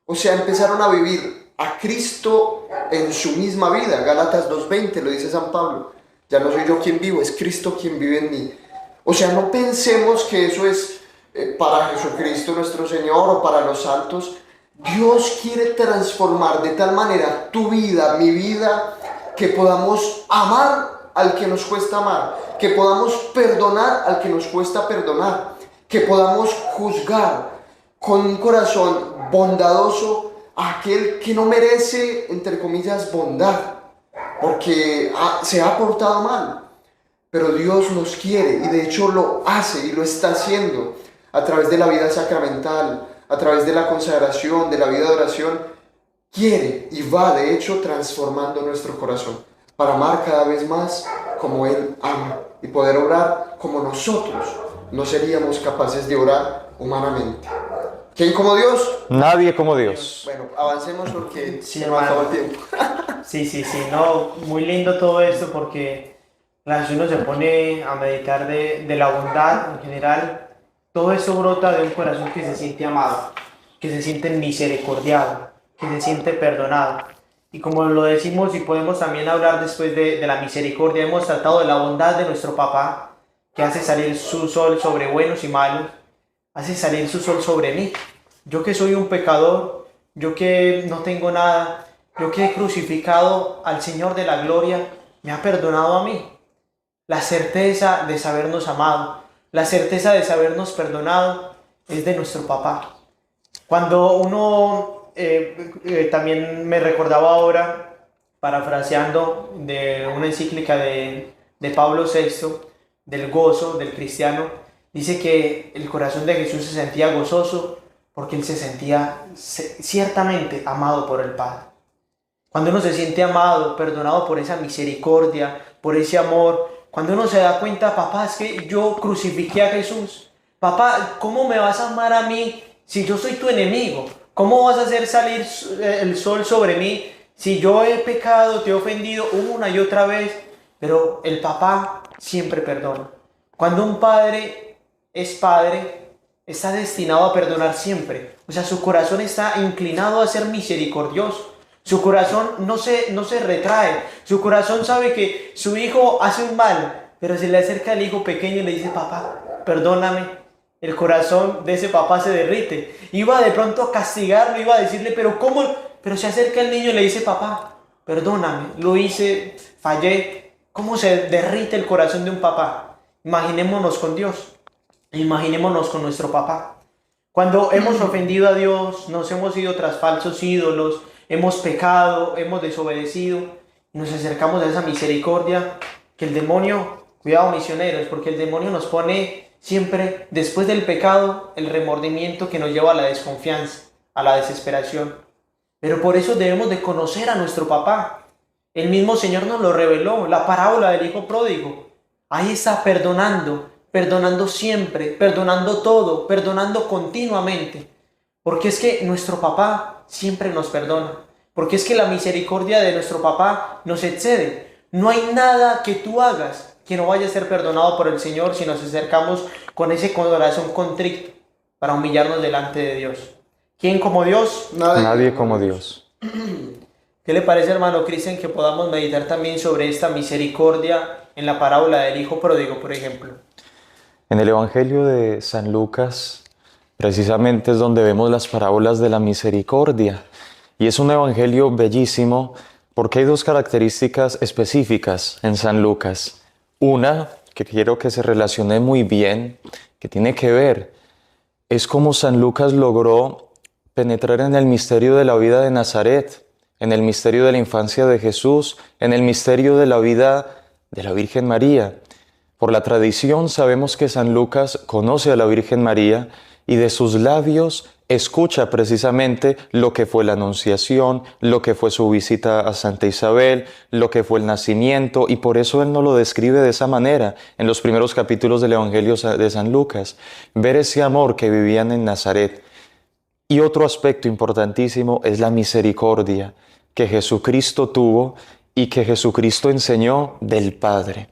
S5: O sea, empezaron a vivir a Cristo en su misma vida. Gálatas 2:20 lo dice San Pablo. Ya no soy yo quien vivo, es Cristo quien vive en mí. O sea, no pensemos que eso es para Jesucristo nuestro Señor o para los santos. Dios quiere transformar de tal manera tu vida, mi vida, que podamos amar al que nos cuesta amar, que podamos perdonar al que nos cuesta perdonar, que podamos juzgar con un corazón bondadoso a aquel que no merece, entre comillas, bondad, porque se ha portado mal. Pero Dios nos quiere y de hecho lo hace y lo está haciendo a través de la vida sacramental, a través de la consagración, de la vida de oración. Quiere y va de hecho transformando nuestro corazón para amar cada vez más como Él ama y poder orar como nosotros no seríamos capaces de orar humanamente. ¿Quién como Dios?
S3: Nadie como Dios.
S5: Bueno, avancemos porque
S4: Sí,
S5: se nos acabó el
S4: hermano.
S5: tiempo.
S4: Sí, no, muy lindo todo esto porque si uno se pone a meditar de la bondad en general, todo esto brota de un corazón que se siente amado, que se siente misericordiado, que se siente perdonado. Y como lo decimos y podemos también hablar después de la misericordia, hemos tratado de la bondad de nuestro papá, que hace salir su sol sobre buenos y malos, hace salir su sol sobre mí. Yo que soy un pecador, yo que no tengo nada, yo que he crucificado al Señor de la gloria, me ha perdonado a mí. La certeza de sabernos amado, la certeza de sabernos perdonado es de nuestro papá. Cuando uno, también me recordaba ahora, parafraseando de una encíclica de Pablo VI, del gozo del cristiano, dice que el corazón de Jesús se sentía gozoso porque Él se sentía ciertamente amado por el Padre. Cuando uno se siente amado, perdonado por esa misericordia, por ese amor, cuando uno se da cuenta, papá, es que yo crucifiqué a Jesús. Papá, ¿cómo me vas a amar a mí si yo soy tu enemigo? ¿Cómo vas a hacer salir el sol sobre mí si yo he pecado, te he ofendido una y otra vez? Pero el papá siempre perdona. Cuando un padre es padre, está destinado a perdonar siempre. O sea, su corazón está inclinado a ser misericordioso. Su corazón no se retrae. Su corazón sabe que su hijo hace un mal, pero se le acerca al hijo pequeño y le dice, papá, perdóname, el corazón de ese papá se derrite. Iba de pronto a castigarlo, iba a decirle, pero ¿cómo? Pero se acerca el niño y le dice, papá, perdóname, lo hice, fallé. ¿Cómo se derrite el corazón de un papá? Imaginémonos con Dios, imaginémonos con nuestro papá. Cuando hemos ofendido a Dios, nos hemos ido tras falsos ídolos, hemos pecado, hemos desobedecido, nos acercamos a esa misericordia que el demonio, cuidado misioneros, porque el demonio nos pone siempre después del pecado el remordimiento que nos lleva a la desconfianza, a la desesperación. Pero por eso debemos de conocer a nuestro papá. El mismo Señor nos lo reveló, la parábola del hijo pródigo. Ahí está perdonando, perdonando siempre, perdonando todo, perdonando continuamente. Porque es que nuestro papá siempre nos perdona. Porque es que la misericordia de nuestro papá nos excede. No hay nada que tú hagas que no vaya a ser perdonado por el Señor si nos acercamos con ese corazón contrito para humillarnos delante de Dios. ¿Quién como Dios?
S3: Nadie como Dios.
S4: ¿Qué le parece, hermano Cristian, que podamos meditar también sobre esta misericordia en la parábola del hijo pródigo, por ejemplo?
S3: En el Evangelio de San Lucas, precisamente es donde vemos las parábolas de la misericordia. Y es un evangelio bellísimo porque hay dos características específicas en San Lucas. Una, que quiero que se relacione muy bien, que tiene que ver, es cómo San Lucas logró penetrar en el misterio de la vida de Nazaret, en el misterio de la infancia de Jesús, en el misterio de la vida de la Virgen María. Por la tradición sabemos que San Lucas conoce a la Virgen María y de sus labios escucha precisamente lo que fue la Anunciación, lo que fue su visita a Santa Isabel, lo que fue el nacimiento, y por eso él nos lo describe de esa manera en los primeros capítulos del Evangelio de San Lucas. Ver ese amor que vivían en Nazaret. Y otro aspecto importantísimo es la misericordia que Jesucristo tuvo y que Jesucristo enseñó del Padre.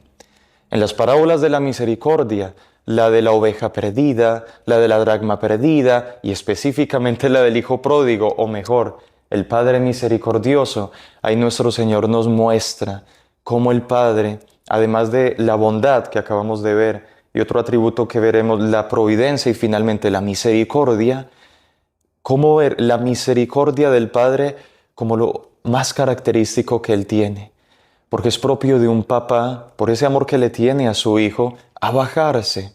S3: En las parábolas de la misericordia, la de la oveja perdida, la de la dracma perdida y específicamente la del hijo pródigo, o mejor, el Padre misericordioso, ahí nuestro Señor nos muestra cómo el Padre, además de la bondad que acabamos de ver y otro atributo que veremos, la providencia y finalmente la misericordia, cómo ver la misericordia del Padre como lo más característico que Él tiene. Porque es propio de un papá, por ese amor que le tiene a su hijo, a bajarse,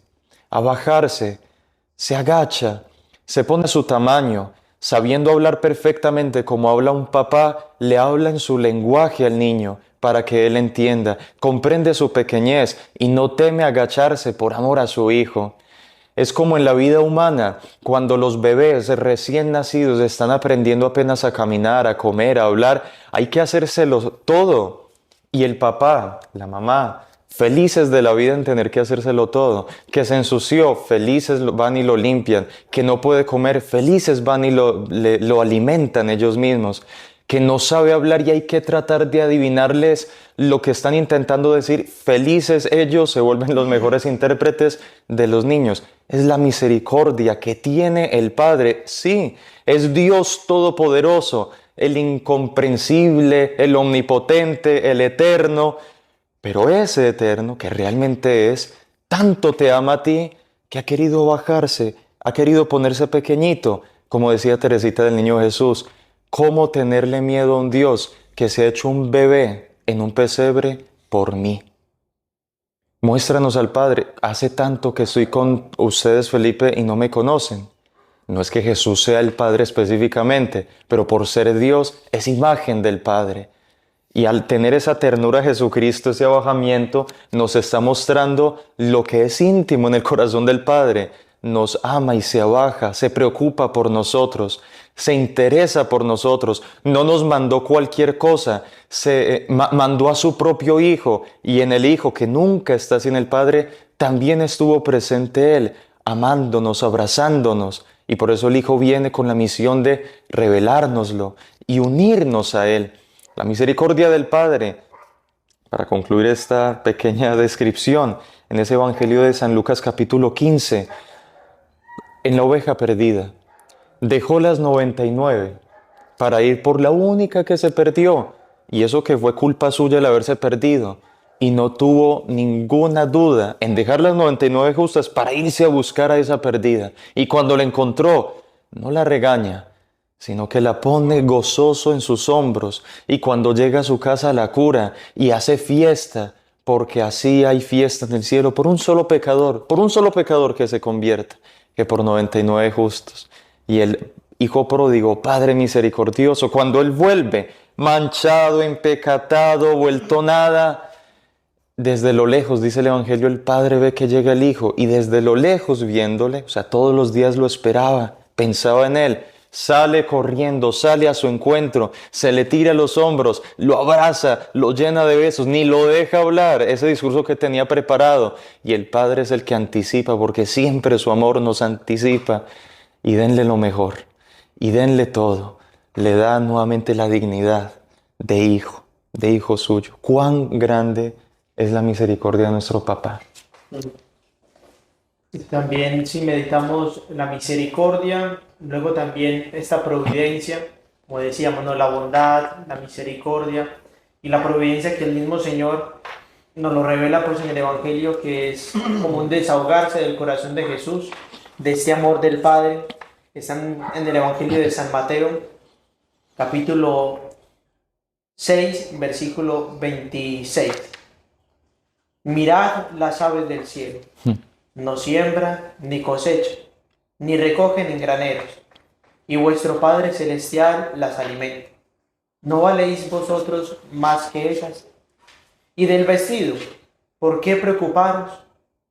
S3: se agacha, se pone a su tamaño, sabiendo hablar perfectamente como habla un papá, le habla en su lenguaje al niño para que él entienda, comprende su pequeñez y no teme agacharse por amor a su hijo. Es como en la vida humana, cuando los bebés recién nacidos están aprendiendo apenas a caminar, a comer, a hablar, hay que hacérselo todo. Y el papá, la mamá, felices de la vida en tener que hacérselo todo. Que se ensució, felices van y lo limpian. Que no puede comer, felices van y lo alimentan ellos mismos. Que no sabe hablar y hay que tratar de adivinarles lo que están intentando decir. Felices ellos se vuelven los mejores intérpretes de los niños. Es la misericordia que tiene el Padre. Sí, es Dios Todopoderoso, el incomprensible, el omnipotente, el eterno. Pero ese eterno, que realmente es, tanto te ama a ti que ha querido bajarse, ha querido ponerse pequeñito. Como decía Teresita del Niño Jesús, ¿cómo tenerle miedo a un Dios que se ha hecho un bebé en un pesebre por mí? Muéstranos al Padre. Hace tanto que estoy con ustedes, Felipe, y no me conocen. No es que Jesús sea el Padre específicamente, pero por ser Dios es imagen del Padre. Y al tener esa ternura Jesucristo, ese abajamiento, nos está mostrando lo que es íntimo en el corazón del Padre. Nos ama y se abaja, se preocupa por nosotros, se interesa por nosotros. No nos mandó cualquier cosa, mandó a su propio Hijo, y en el Hijo, que nunca está sin el Padre, también estuvo presente Él, amándonos, abrazándonos. Y por eso el Hijo viene con la misión de revelárnoslo y unirnos a Él. La misericordia del Padre. Para concluir esta pequeña descripción, en ese Evangelio de San Lucas capítulo 15, en la oveja perdida, dejó las 99 para ir por la única que se perdió, y eso que fue culpa suya el haberse perdido. y no tuvo ninguna duda en dejar las 99 justas para irse a buscar a esa perdida. Y cuando la encontró, no la regaña, sino que la pone gozoso en sus hombros, y cuando llega a su casa la cura y hace fiesta, porque así hay fiesta en el cielo por un solo pecador que se convierta, que por 99 justos. Y el hijo pródigo, Padre misericordioso, cuando él vuelve, manchado, empecatado, vuelto nada, desde lo lejos, dice el Evangelio, el Padre ve que llega el Hijo, y desde lo lejos viéndole, o sea, todos los días lo esperaba, pensaba en él, sale corriendo, sale a su encuentro, se le tira a los hombros, lo abraza, lo llena de besos, ni lo deja hablar, ese discurso que tenía preparado. Y el Padre es el que anticipa, porque siempre su amor nos anticipa. Y denle lo mejor, y denle todo. Le da nuevamente la dignidad de hijo suyo. Cuán grande es la misericordia de nuestro papá.
S4: También si meditamos la misericordia, luego también esta providencia, como decíamos, ¿no? La bondad, la misericordia y la providencia que el mismo Señor nos lo revela pues en el Evangelio, que es como un desahogarse del corazón de Jesús, de este amor del Padre. Están en el Evangelio de San Mateo, capítulo 6, versículo 26. Mirad las aves del cielo. No siembran, ni cosechan, ni recogen en graneros, y vuestro Padre Celestial las alimenta. ¿No valéis vosotros más que ellas? Y del vestido, ¿por qué preocuparos?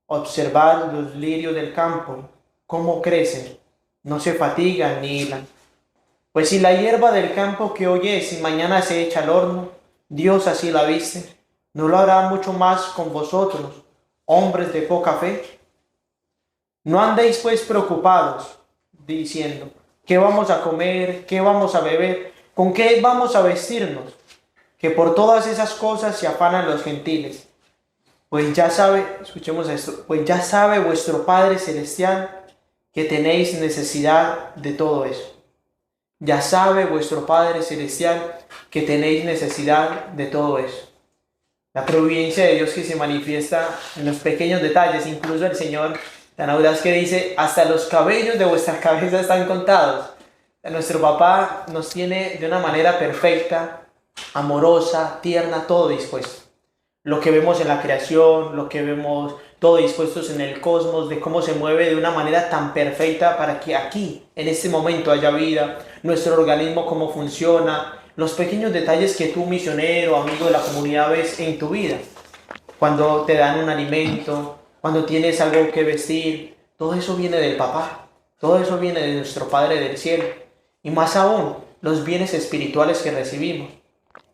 S4: Observad los lirios del campo, cómo crecen, no se fatigan ni hilan. Pues si la hierba del campo que hoy es y mañana se echa al horno, Dios así la viste, ¿no lo hará mucho más con vosotros, hombres de poca fe? No andéis pues preocupados, diciendo, ¿qué vamos a comer? ¿Qué vamos a beber? ¿Con qué vamos a vestirnos? Que por todas esas cosas se afanan los gentiles. Pues ya sabe, escuchemos esto, pues ya sabe vuestro Padre Celestial que tenéis necesidad de todo eso. Ya sabe vuestro Padre Celestial que tenéis necesidad de todo eso. La providencia de Dios que se manifiesta en los pequeños detalles, incluso el Señor tan audaz que dice, hasta los cabellos de vuestra cabeza están contados. Nuestro papá nos tiene de una manera perfecta, amorosa, tierna, todo dispuesto. Lo que vemos en la creación, lo que vemos todo dispuestos en el cosmos, de cómo se mueve de una manera tan perfecta para que aquí, en este momento, haya vida, nuestro organismo, cómo funciona, los pequeños detalles que tú, misionero, amigo de la comunidad, ves en tu vida. Cuando te dan un alimento, cuando tienes algo que vestir, todo eso viene del papá, todo eso viene de nuestro Padre del cielo. Y más aún, los bienes espirituales que recibimos.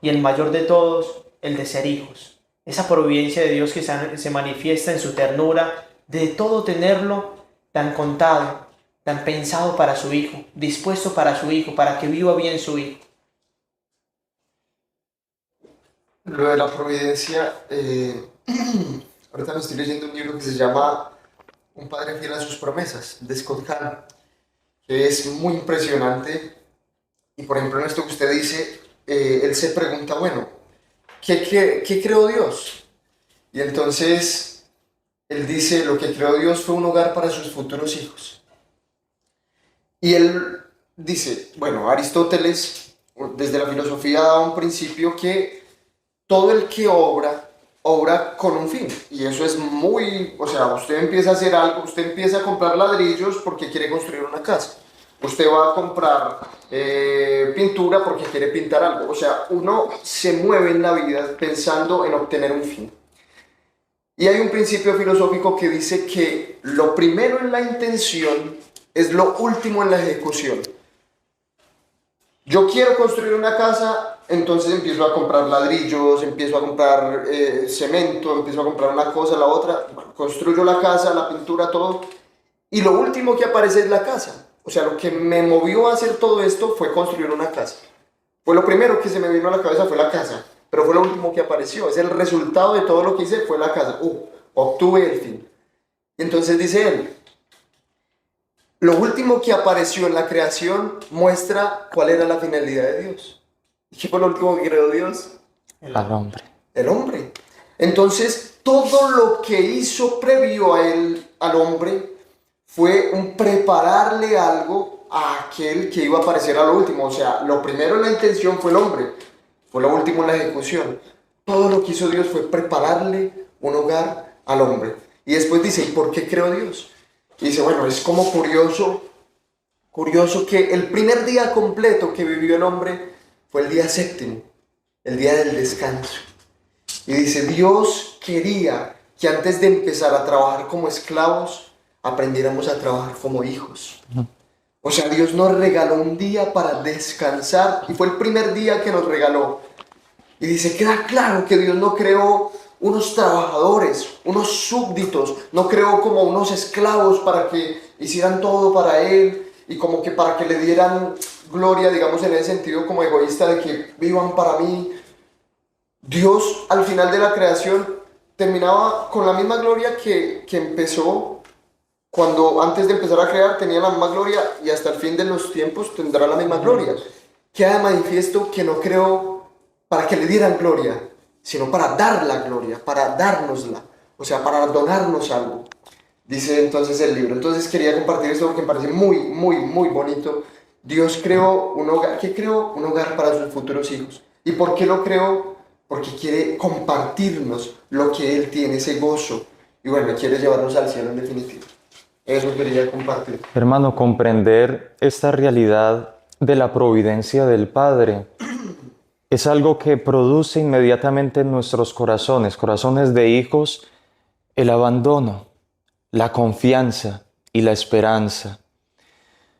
S4: Y el mayor de todos, el de ser hijos. Esa providencia de Dios que se manifiesta en su ternura, de todo tenerlo tan contado, tan pensado para su hijo, dispuesto para su hijo, para que viva bien su hijo.
S5: Lo de la providencia, ahorita me estoy leyendo un libro que se llama Un padre fiel a sus promesas, de Scott Hahn, que es muy impresionante. Y por ejemplo, en esto que usted dice, él se pregunta, bueno, ¿qué creó Dios? Y entonces él dice, lo que creó Dios fue un hogar para sus futuros hijos. Y él dice, bueno, Aristóteles, desde la filosofía, da un principio que todo el que obra con un fin. Y eso es muy, o sea, usted empieza a hacer algo, usted empieza a comprar ladrillos porque quiere construir una casa. Usted va a comprar pintura porque quiere pintar algo. O sea, uno se mueve en la vida pensando en obtener un fin. Y hay un principio filosófico que dice que lo primero en la intención es lo último en la ejecución. Yo quiero construir una casa, entonces empiezo a comprar ladrillos, empiezo a comprar cemento, empiezo a comprar una cosa, la otra, bueno, construyo la casa, la pintura, todo, y lo último que aparece es la casa. O sea, lo que me movió a hacer todo esto fue construir una casa. Fue lo primero que se me vino a la cabeza, fue la casa, pero fue lo último que apareció. Es el resultado de todo lo que hice, fue la casa. Obtuve el fin. Y entonces dice él, lo último que apareció en la creación muestra cuál era la finalidad de Dios. ¿Y qué fue lo último que creó Dios?
S3: Al hombre.
S5: El hombre. Entonces, todo lo que hizo previo a él, al hombre, fue un prepararle algo a aquel que iba a aparecer a lo último. O sea, lo primero en la intención fue el hombre, fue lo último en la ejecución. Todo lo que hizo Dios fue prepararle un hogar al hombre. Y después dice, ¿y por qué creó Dios? Y dice, bueno, es como curioso que el primer día completo que vivió el hombre fue el día séptimo, el día del descanso. Y dice, Dios quería que antes de empezar a trabajar como esclavos, aprendiéramos a trabajar como hijos. O sea, Dios nos regaló un día para descansar y fue el primer día que nos regaló. Y dice, queda claro que Dios no creó unos trabajadores, unos súbditos, no creó como unos esclavos para que hicieran todo para Él y como que para que le dieran gloria, digamos en ese sentido como egoísta de que vivan para mí. Dios al final de la creación terminaba con la misma gloria que empezó cuando antes de empezar a crear tenía la misma gloria y hasta el fin de los tiempos tendrá la misma gloria. Queda de manifiesto que no creó para que le dieran gloria, sino para dar la gloria, para dárnosla, o sea, para donarnos algo. Dice entonces el libro. Entonces quería compartir esto porque me parece muy bonito. Dios creó un hogar. ¿Qué creó? Un hogar para sus futuros hijos. ¿Y por qué lo creó? Porque quiere compartirnos lo que Él tiene, ese gozo. Y bueno, quiere llevarnos al cielo en definitiva. Eso quería compartir.
S3: Hermano, comprender esta realidad de la providencia del Padre es algo que produce inmediatamente en nuestros corazones, corazones de hijos, el abandono, la confianza y la esperanza.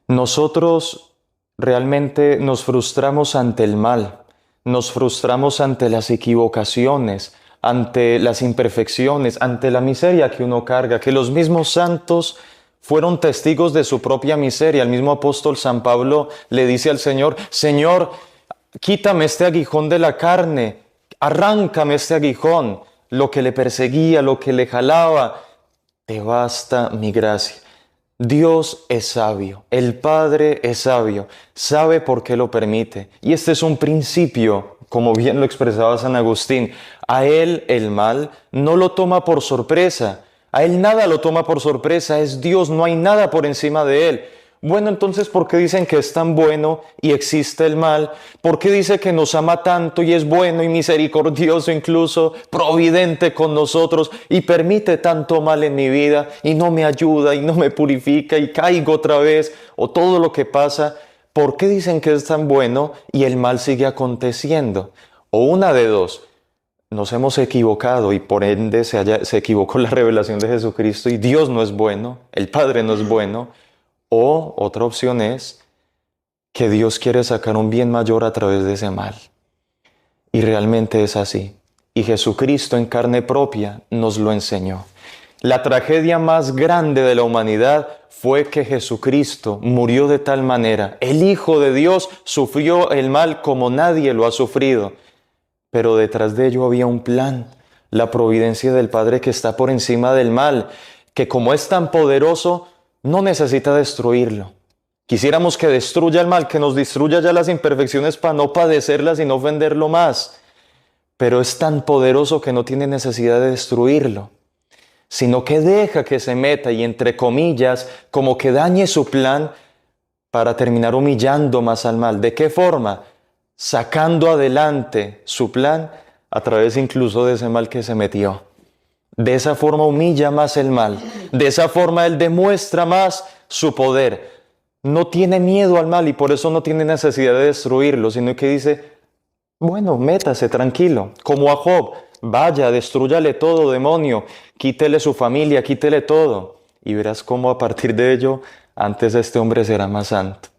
S3: Nosotros realmente nos frustramos ante el mal, nos frustramos ante las equivocaciones, ante las imperfecciones, ante la miseria que uno carga, que los mismos santos fueron testigos de su propia miseria. El mismo apóstol San Pablo le dice al Señor, Señor, quítame este aguijón de la carne, arráncame este aguijón, lo que le perseguía, lo que le jalaba, te basta mi gracia. Dios es sabio, el Padre es sabio, sabe por qué lo permite. Y este es un principio, como bien lo expresaba San Agustín. A Él el mal no lo toma por sorpresa, a Él nada lo toma por sorpresa, es Dios, no hay nada por encima de Él. Bueno, entonces, ¿por qué dicen que es tan bueno y existe el mal? ¿Por qué dice que nos ama tanto y es bueno y misericordioso, incluso providente con nosotros y permite tanto mal en mi vida y no me ayuda y no me purifica y caigo otra vez o todo lo que pasa? ¿Por qué dicen que es tan bueno y el mal sigue aconteciendo? O una de dos, nos hemos equivocado y por ende se equivocó la revelación de Jesucristo y Dios no es bueno, el Padre no es bueno. O otra opción es que Dios quiere sacar un bien mayor a través de ese mal. Y realmente es así. Y Jesucristo en carne propia nos lo enseñó. La tragedia más grande de la humanidad fue que Jesucristo murió de tal manera. El Hijo de Dios sufrió el mal como nadie lo ha sufrido. Pero detrás de ello había un plan, la providencia del Padre que está por encima del mal, que como es tan poderoso, no necesita destruirlo. Quisiéramos que destruya el mal, que nos destruya ya las imperfecciones para no padecerlas y no ofenderlo más. Pero es tan poderoso que no tiene necesidad de destruirlo, sino que deja que se meta y entre comillas, como que dañe su plan para terminar humillando más al mal. ¿De qué forma? Sacando adelante su plan a través incluso de ese mal que se metió. De esa forma humilla más el mal. De esa forma Él demuestra más su poder. No tiene miedo al mal y por eso no tiene necesidad de destruirlo, sino que dice, bueno, métase tranquilo. Como a Job, vaya, destrúyale todo, demonio. Quítele su familia, quítele todo. Y verás cómo a partir de ello, antes este hombre será más santo.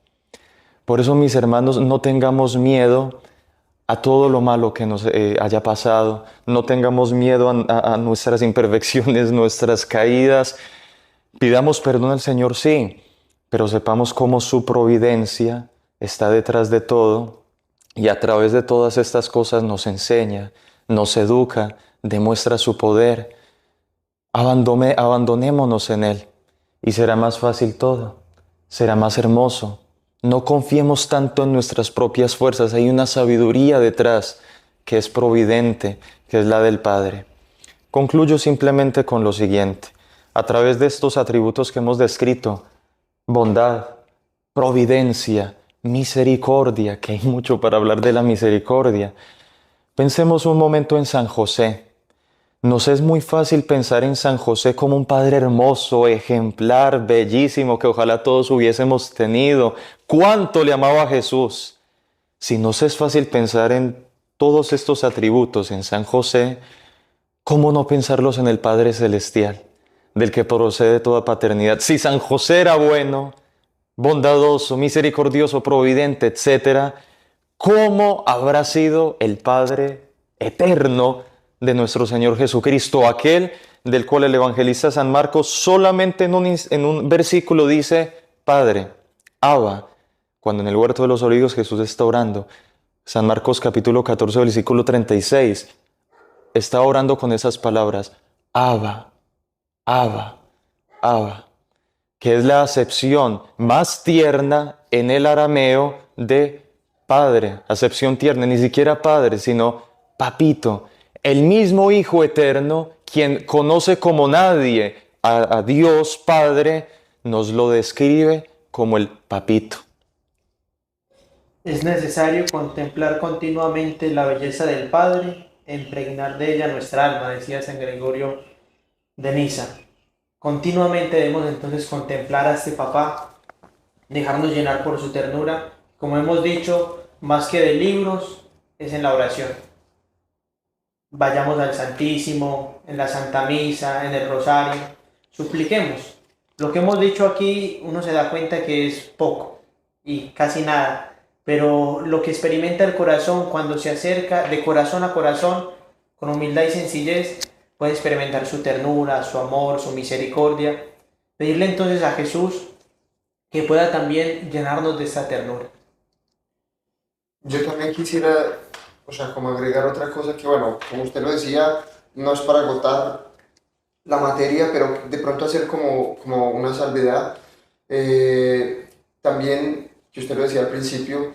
S3: Por eso, mis hermanos, no tengamos miedo a todo lo malo que nos haya pasado, no tengamos miedo a nuestras imperfecciones, nuestras caídas. Pidamos perdón al Señor, sí, pero sepamos cómo su providencia está detrás de todo y a través de todas estas cosas nos enseña, nos educa, demuestra su poder. Abandonémonos en Él y será más fácil todo, será más hermoso. No confiemos tanto en nuestras propias fuerzas. Hay una sabiduría detrás que es providente, que es la del Padre. Concluyo simplemente con lo siguiente. A través de estos atributos que hemos descrito, bondad, providencia, misericordia, que hay mucho para hablar de la misericordia, pensemos un momento en San José. Nos es muy fácil pensar en San José como un padre hermoso, ejemplar, bellísimo, que ojalá todos hubiésemos tenido. ¿Cuánto le amaba a Jesús? Si nos es fácil pensar en todos estos atributos en San José, ¿cómo no pensarlos en el Padre Celestial, del que procede toda paternidad? Si San José era bueno, bondadoso, misericordioso, providente, etc., ¿cómo habrá sido el Padre eterno de nuestro Señor Jesucristo, aquel del cual el evangelista San Marcos solamente en un versículo dice Padre, Abba, cuando en el huerto de los olivos Jesús está orando? San Marcos capítulo 14, versículo 36, está orando con esas palabras, Abba, Abba, Abba, que es la acepción más tierna en el arameo de Padre, acepción tierna, ni siquiera Padre, sino Papito. El mismo Hijo Eterno, quien conoce como nadie a Dios Padre, nos lo describe como el Papito.
S4: Es necesario contemplar continuamente la belleza del Padre, impregnar de ella nuestra alma, decía San Gregorio de Niza. Continuamente debemos entonces contemplar a este papá, dejarnos llenar por su ternura. Como hemos dicho, más que de libros, es en la oración. Vayamos al Santísimo, en la Santa Misa, en el Rosario, supliquemos. Lo que hemos dicho aquí, uno se da cuenta que es poco y casi nada, pero lo que experimenta el corazón cuando se acerca de corazón a corazón, con humildad y sencillez, puede experimentar su ternura, su amor, su misericordia. Pedirle entonces a Jesús que pueda también llenarnos de esta ternura.
S5: Yo también quisiera, como agregar otra cosa que, bueno, como usted lo decía, no es para agotar la materia, pero de pronto hacer como una salvedad. También, que usted lo decía al principio,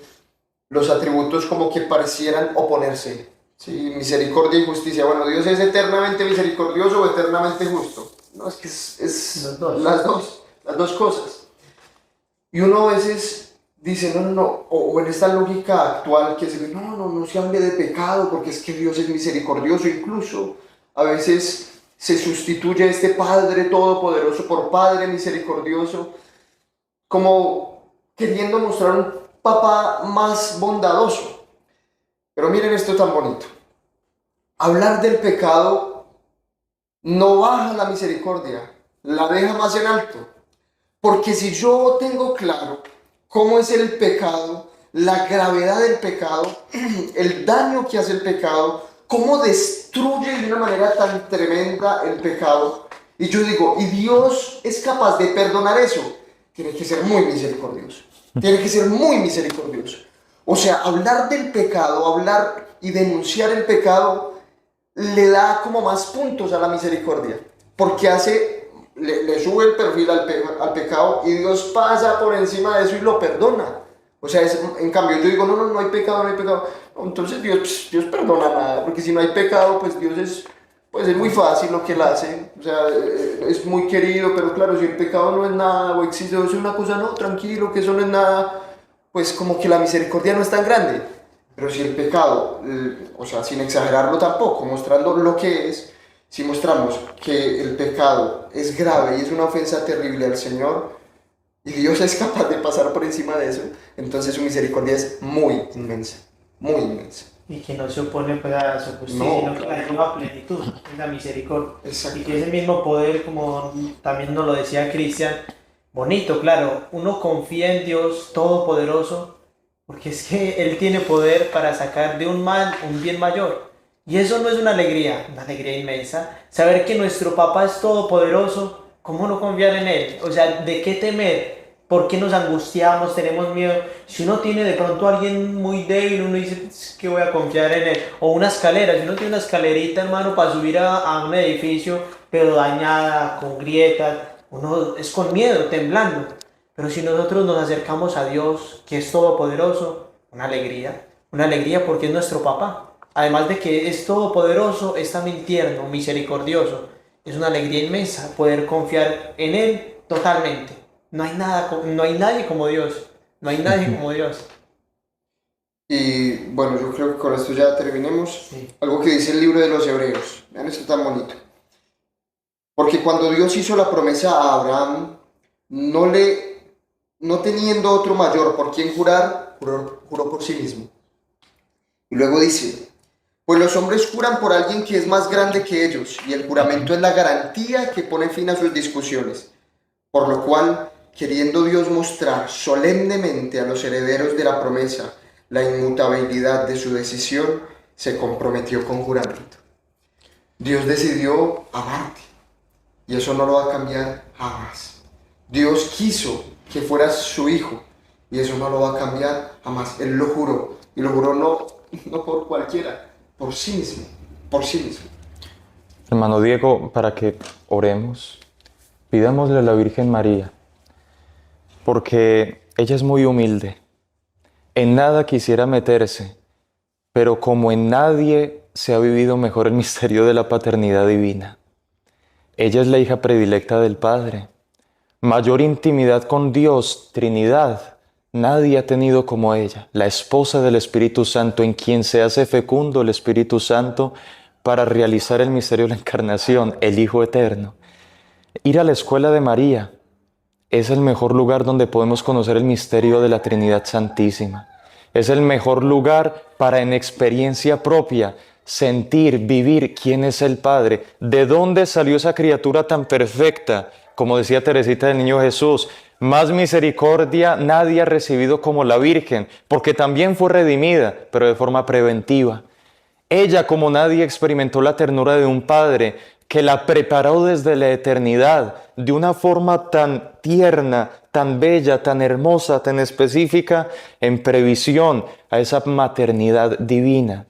S5: los atributos como que parecieran oponerse. Sí, misericordia y justicia. Bueno, Dios es eternamente misericordioso o eternamente justo. No, es que es las dos cosas. Y uno a veces dice, no, o en esta lógica actual que se dice, no se hable de pecado porque es que Dios es misericordioso. Incluso a veces se sustituye este Padre Todopoderoso por Padre Misericordioso, como queriendo mostrar un papá más bondadoso. Pero miren esto tan bonito. Hablar del pecado no baja la misericordia, la deja más en alto. Porque si yo tengo claro cómo es el pecado, la gravedad del pecado, el daño que hace el pecado, cómo destruye de una manera tan tremenda el pecado, y yo digo, y Dios es capaz de perdonar eso, tiene que ser muy misericordioso. Tiene que ser muy misericordioso. O sea, hablar del pecado, hablar y denunciar el pecado, le da como más puntos a la misericordia, porque le sube el perfil al pecado, y Dios pasa por encima de eso y lo perdona. O sea, en cambio yo digo, no hay pecado, no hay pecado. No, entonces Dios perdona nada, porque si no hay pecado, pues Dios es muy fácil lo que Él hace. O sea, es muy querido, pero claro, si el pecado no es nada, o existe, o es una cosa, no, tranquilo, que eso no es nada, pues como que la misericordia no es tan grande. Pero si el pecado, sin exagerarlo tampoco, mostrando lo que es, si mostramos que el pecado es grave y es una ofensa terrible al Señor, y Dios es capaz de pasar por encima de eso, entonces su misericordia es muy inmensa, muy inmensa.
S4: Y que no se opone a su justicia, sino que la lleva a plenitud, es la misericordia.
S5: Exacto.
S4: Y que ese mismo poder, como también nos lo decía Cristian, bonito, claro, uno confía en Dios Todopoderoso, porque es que Él tiene poder para sacar de un mal un bien mayor. Y eso no es una alegría inmensa. Saber que nuestro Papá es todopoderoso, ¿cómo no confiar en Él? O sea, ¿de qué temer? ¿Por qué nos angustiamos, tenemos miedo? Si uno tiene de pronto a alguien muy débil, uno dice, es que voy a confiar en Él. O una escalera, si uno tiene una escalerita, hermano, para subir a un edificio, pero dañada, con grietas, uno es con miedo, temblando. Pero si nosotros nos acercamos a Dios, que es todopoderoso, una alegría porque es nuestro papá. además de que es todopoderoso, es también tierno, misericordioso. Es una alegría inmensa poder confiar en Él totalmente. No hay nadie como Dios. No hay nadie como Dios.
S5: Y bueno, yo creo que con esto ya terminemos.
S4: Sí.
S5: Algo que dice el libro de los Hebreos. Vean esto tan bonito. Porque cuando Dios hizo la promesa a Abraham, no teniendo otro mayor por quien jurar, juró por sí mismo. Y luego dice, pues los hombres juran por alguien que es más grande que ellos, y el juramento es la garantía que pone fin a sus discusiones. Por lo cual, queriendo Dios mostrar solemnemente a los herederos de la promesa la inmutabilidad de su decisión, se comprometió con juramento. Dios decidió amarte, y eso no lo va a cambiar jamás. Dios quiso que fueras su hijo, y eso no lo va a cambiar jamás. Él lo juró, y lo juró no por cualquiera, por sí mismo, por sí mismo.
S3: Hermano Diego, para que oremos, pidámosle a la Virgen María, porque ella es muy humilde. En nada quisiera meterse, pero como en nadie se ha vivido mejor el misterio de la paternidad divina. Ella es la hija predilecta del Padre. Mayor intimidad con Dios, Trinidad, nadie ha tenido como ella, la esposa del Espíritu Santo, en quien se hace fecundo el Espíritu Santo para realizar el misterio de la encarnación, el Hijo Eterno. Ir a la escuela de María es el mejor lugar donde podemos conocer el misterio de la Trinidad Santísima. Es el mejor lugar para en experiencia propia sentir, vivir quién es el Padre, de dónde salió esa criatura tan perfecta, como decía Teresita del Niño Jesús. Más misericordia nadie ha recibido como la Virgen, porque también fue redimida, pero de forma preventiva. Ella, como nadie, experimentó la ternura de un Padre que la preparó desde la eternidad de una forma tan tierna, tan bella, tan hermosa, tan específica, en previsión a esa maternidad divina.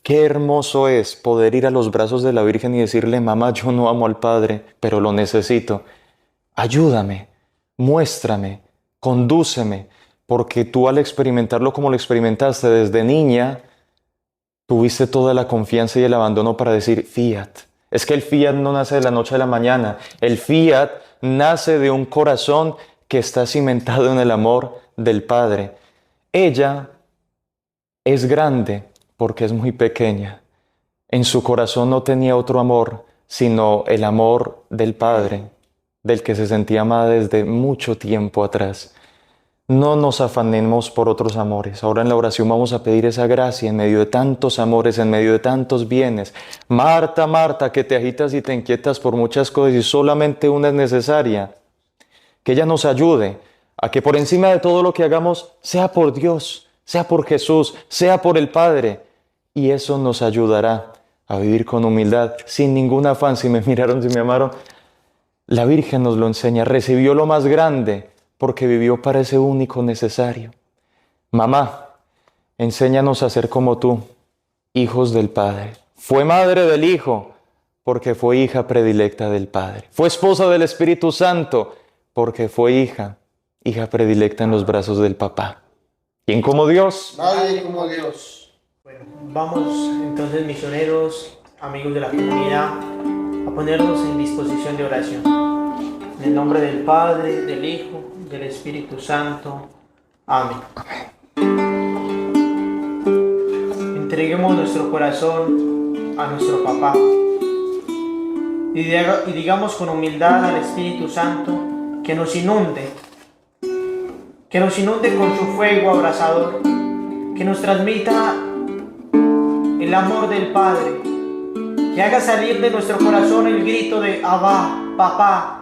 S3: Qué hermoso es poder ir a los brazos de la Virgen y decirle: mamá, yo no amo al Padre, pero lo necesito. Ayúdame, muéstrame, condúceme, porque tú al experimentarlo como lo experimentaste desde niña, tuviste toda la confianza y el abandono para decir fiat. Es que el fiat no nace de la noche a la mañana. El fiat nace de un corazón que está cimentado en el amor del Padre. Ella es grande porque es muy pequeña. En su corazón no tenía otro amor, sino el amor del Padre, del que se sentía amada desde mucho tiempo atrás. No nos afanemos por otros amores. Ahora en la oración vamos a pedir esa gracia en medio de tantos amores, en medio de tantos bienes. Marta, Marta, que te agitas y te inquietas por muchas cosas y solamente una es necesaria. Que ella nos ayude a que por encima de todo lo que hagamos sea por Dios, sea por Jesús, sea por el Padre. Y eso nos ayudará a vivir con humildad, sin ningún afán. Si me miraron, si me amaron, la Virgen nos lo enseña. Recibió lo más grande porque vivió para ese único necesario. Mamá, enséñanos a ser como tú, hijos del Padre. Fue madre del Hijo porque fue hija predilecta del Padre. Fue esposa del Espíritu Santo porque fue hija predilecta en los brazos del Papá. ¿Quién como Dios?
S5: Nadie como Dios.
S4: Bueno, vamos entonces, misioneros, amigos de la comunidad, a ponernos en disposición de oración. En el nombre del Padre, del Hijo, del Espíritu Santo. Amén. Entreguemos nuestro corazón a nuestro Papá y digamos con humildad al Espíritu Santo que nos inunde con su fuego abrasador, que nos transmita el amor del Padre, que haga salir de nuestro corazón el grito de Abba, Papá.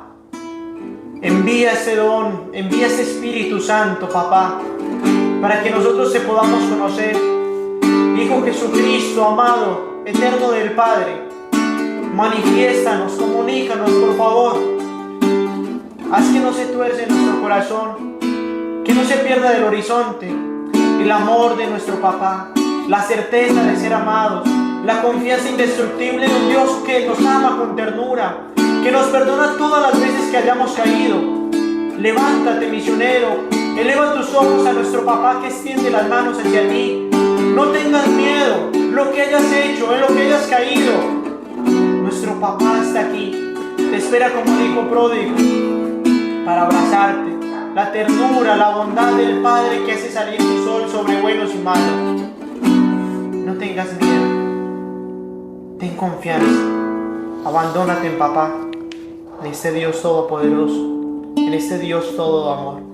S4: Envía ese don, envía ese Espíritu Santo, Papá, para que nosotros te podamos conocer. Hijo Jesucristo, amado, eterno del Padre, manifiéstanos, comunícanos, por favor. Haz que no se tuerce nuestro corazón, que no se pierda del horizonte el amor de nuestro Papá, la certeza de ser amados, la confianza indestructible de un Dios que nos ama con ternura, que nos perdona todas las veces que hayamos caído. Levántate, misionero, eleva tus ojos a nuestro Papá que extiende las manos hacia ti. No tengas miedo, lo que hayas hecho, en lo que hayas caído, nuestro papá está aquí. Te espera como el hijo pródigo para abrazarte. La ternura, la bondad del Padre que hace salir su sol sobre buenos y malos. No tengas miedo. Ten confianza. Abandónate en papá, en este Dios todopoderoso, en este Dios todo amor.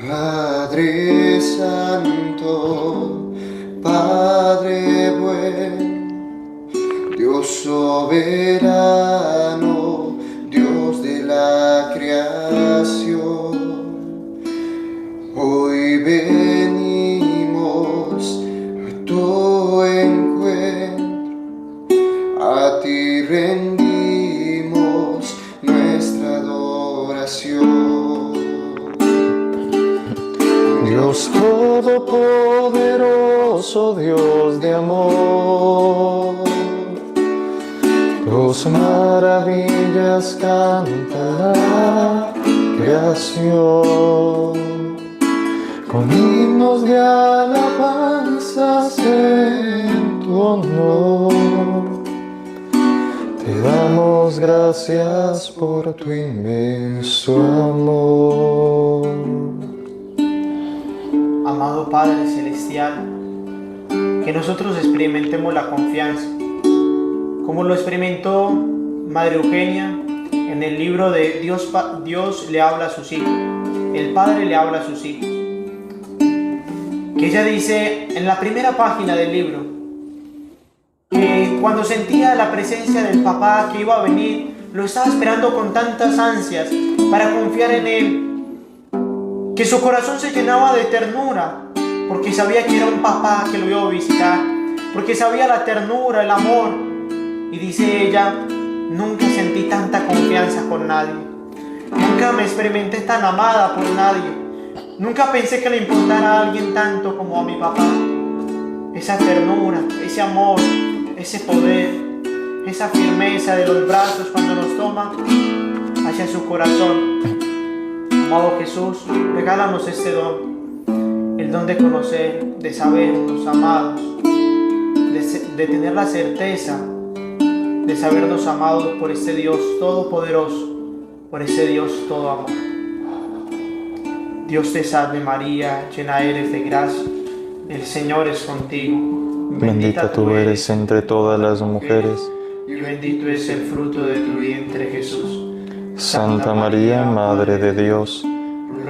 S5: Padre Santo, Padre bueno, Dios soberano, Dios de la creación, hoy venimos a tu encuentro, a ti rendimos nuestra adoración.
S3: Dios todopoderoso, Dios de amor, tus maravillas canta la creación, con himnos de alabanzas en tu honor. Te damos gracias por tu inmenso amor.
S4: Amado Padre Celestial, que nosotros experimentemos la confianza, como lo experimentó Madre Eugenia en el libro de Dios le habla a sus hijos, el Padre le habla a sus hijos. Que ella dice en la primera página del libro, que cuando sentía la presencia del papá que iba a venir, lo estaba esperando con tantas ansias para confiar en él, que su corazón se llenaba de ternura, porque sabía que era un papá que lo iba a visitar, porque sabía la ternura, el amor. Y dice ella, nunca sentí tanta confianza con nadie, nunca me experimenté tan amada por nadie, nunca pensé que le importara a alguien tanto como a mi papá. Esa ternura, ese amor, ese poder, esa firmeza de los brazos cuando nos toma hacia su corazón. Amado Jesús, regálanos este don, el don de conocer, de sabernos amados, de tener la certeza de sabernos amados por este Dios todopoderoso, por este Dios todo amor. Dios te salve María, llena eres de gracia, el Señor es contigo.
S3: Bendita tú eres entre todas las mujeres,
S4: y bendito es el fruto de tu vientre Jesús.
S3: Santa María, Madre de Dios,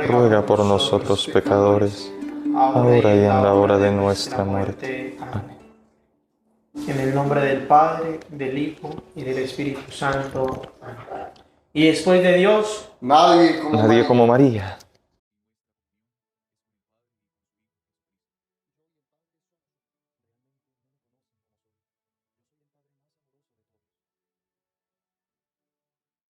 S3: ruega por nosotros pecadores, ahora y en la hora de nuestra muerte. Amén.
S4: En el nombre del Padre, del Hijo y del Espíritu Santo. Amén. Y después de Dios,
S5: Nadie como
S3: Nadie como María.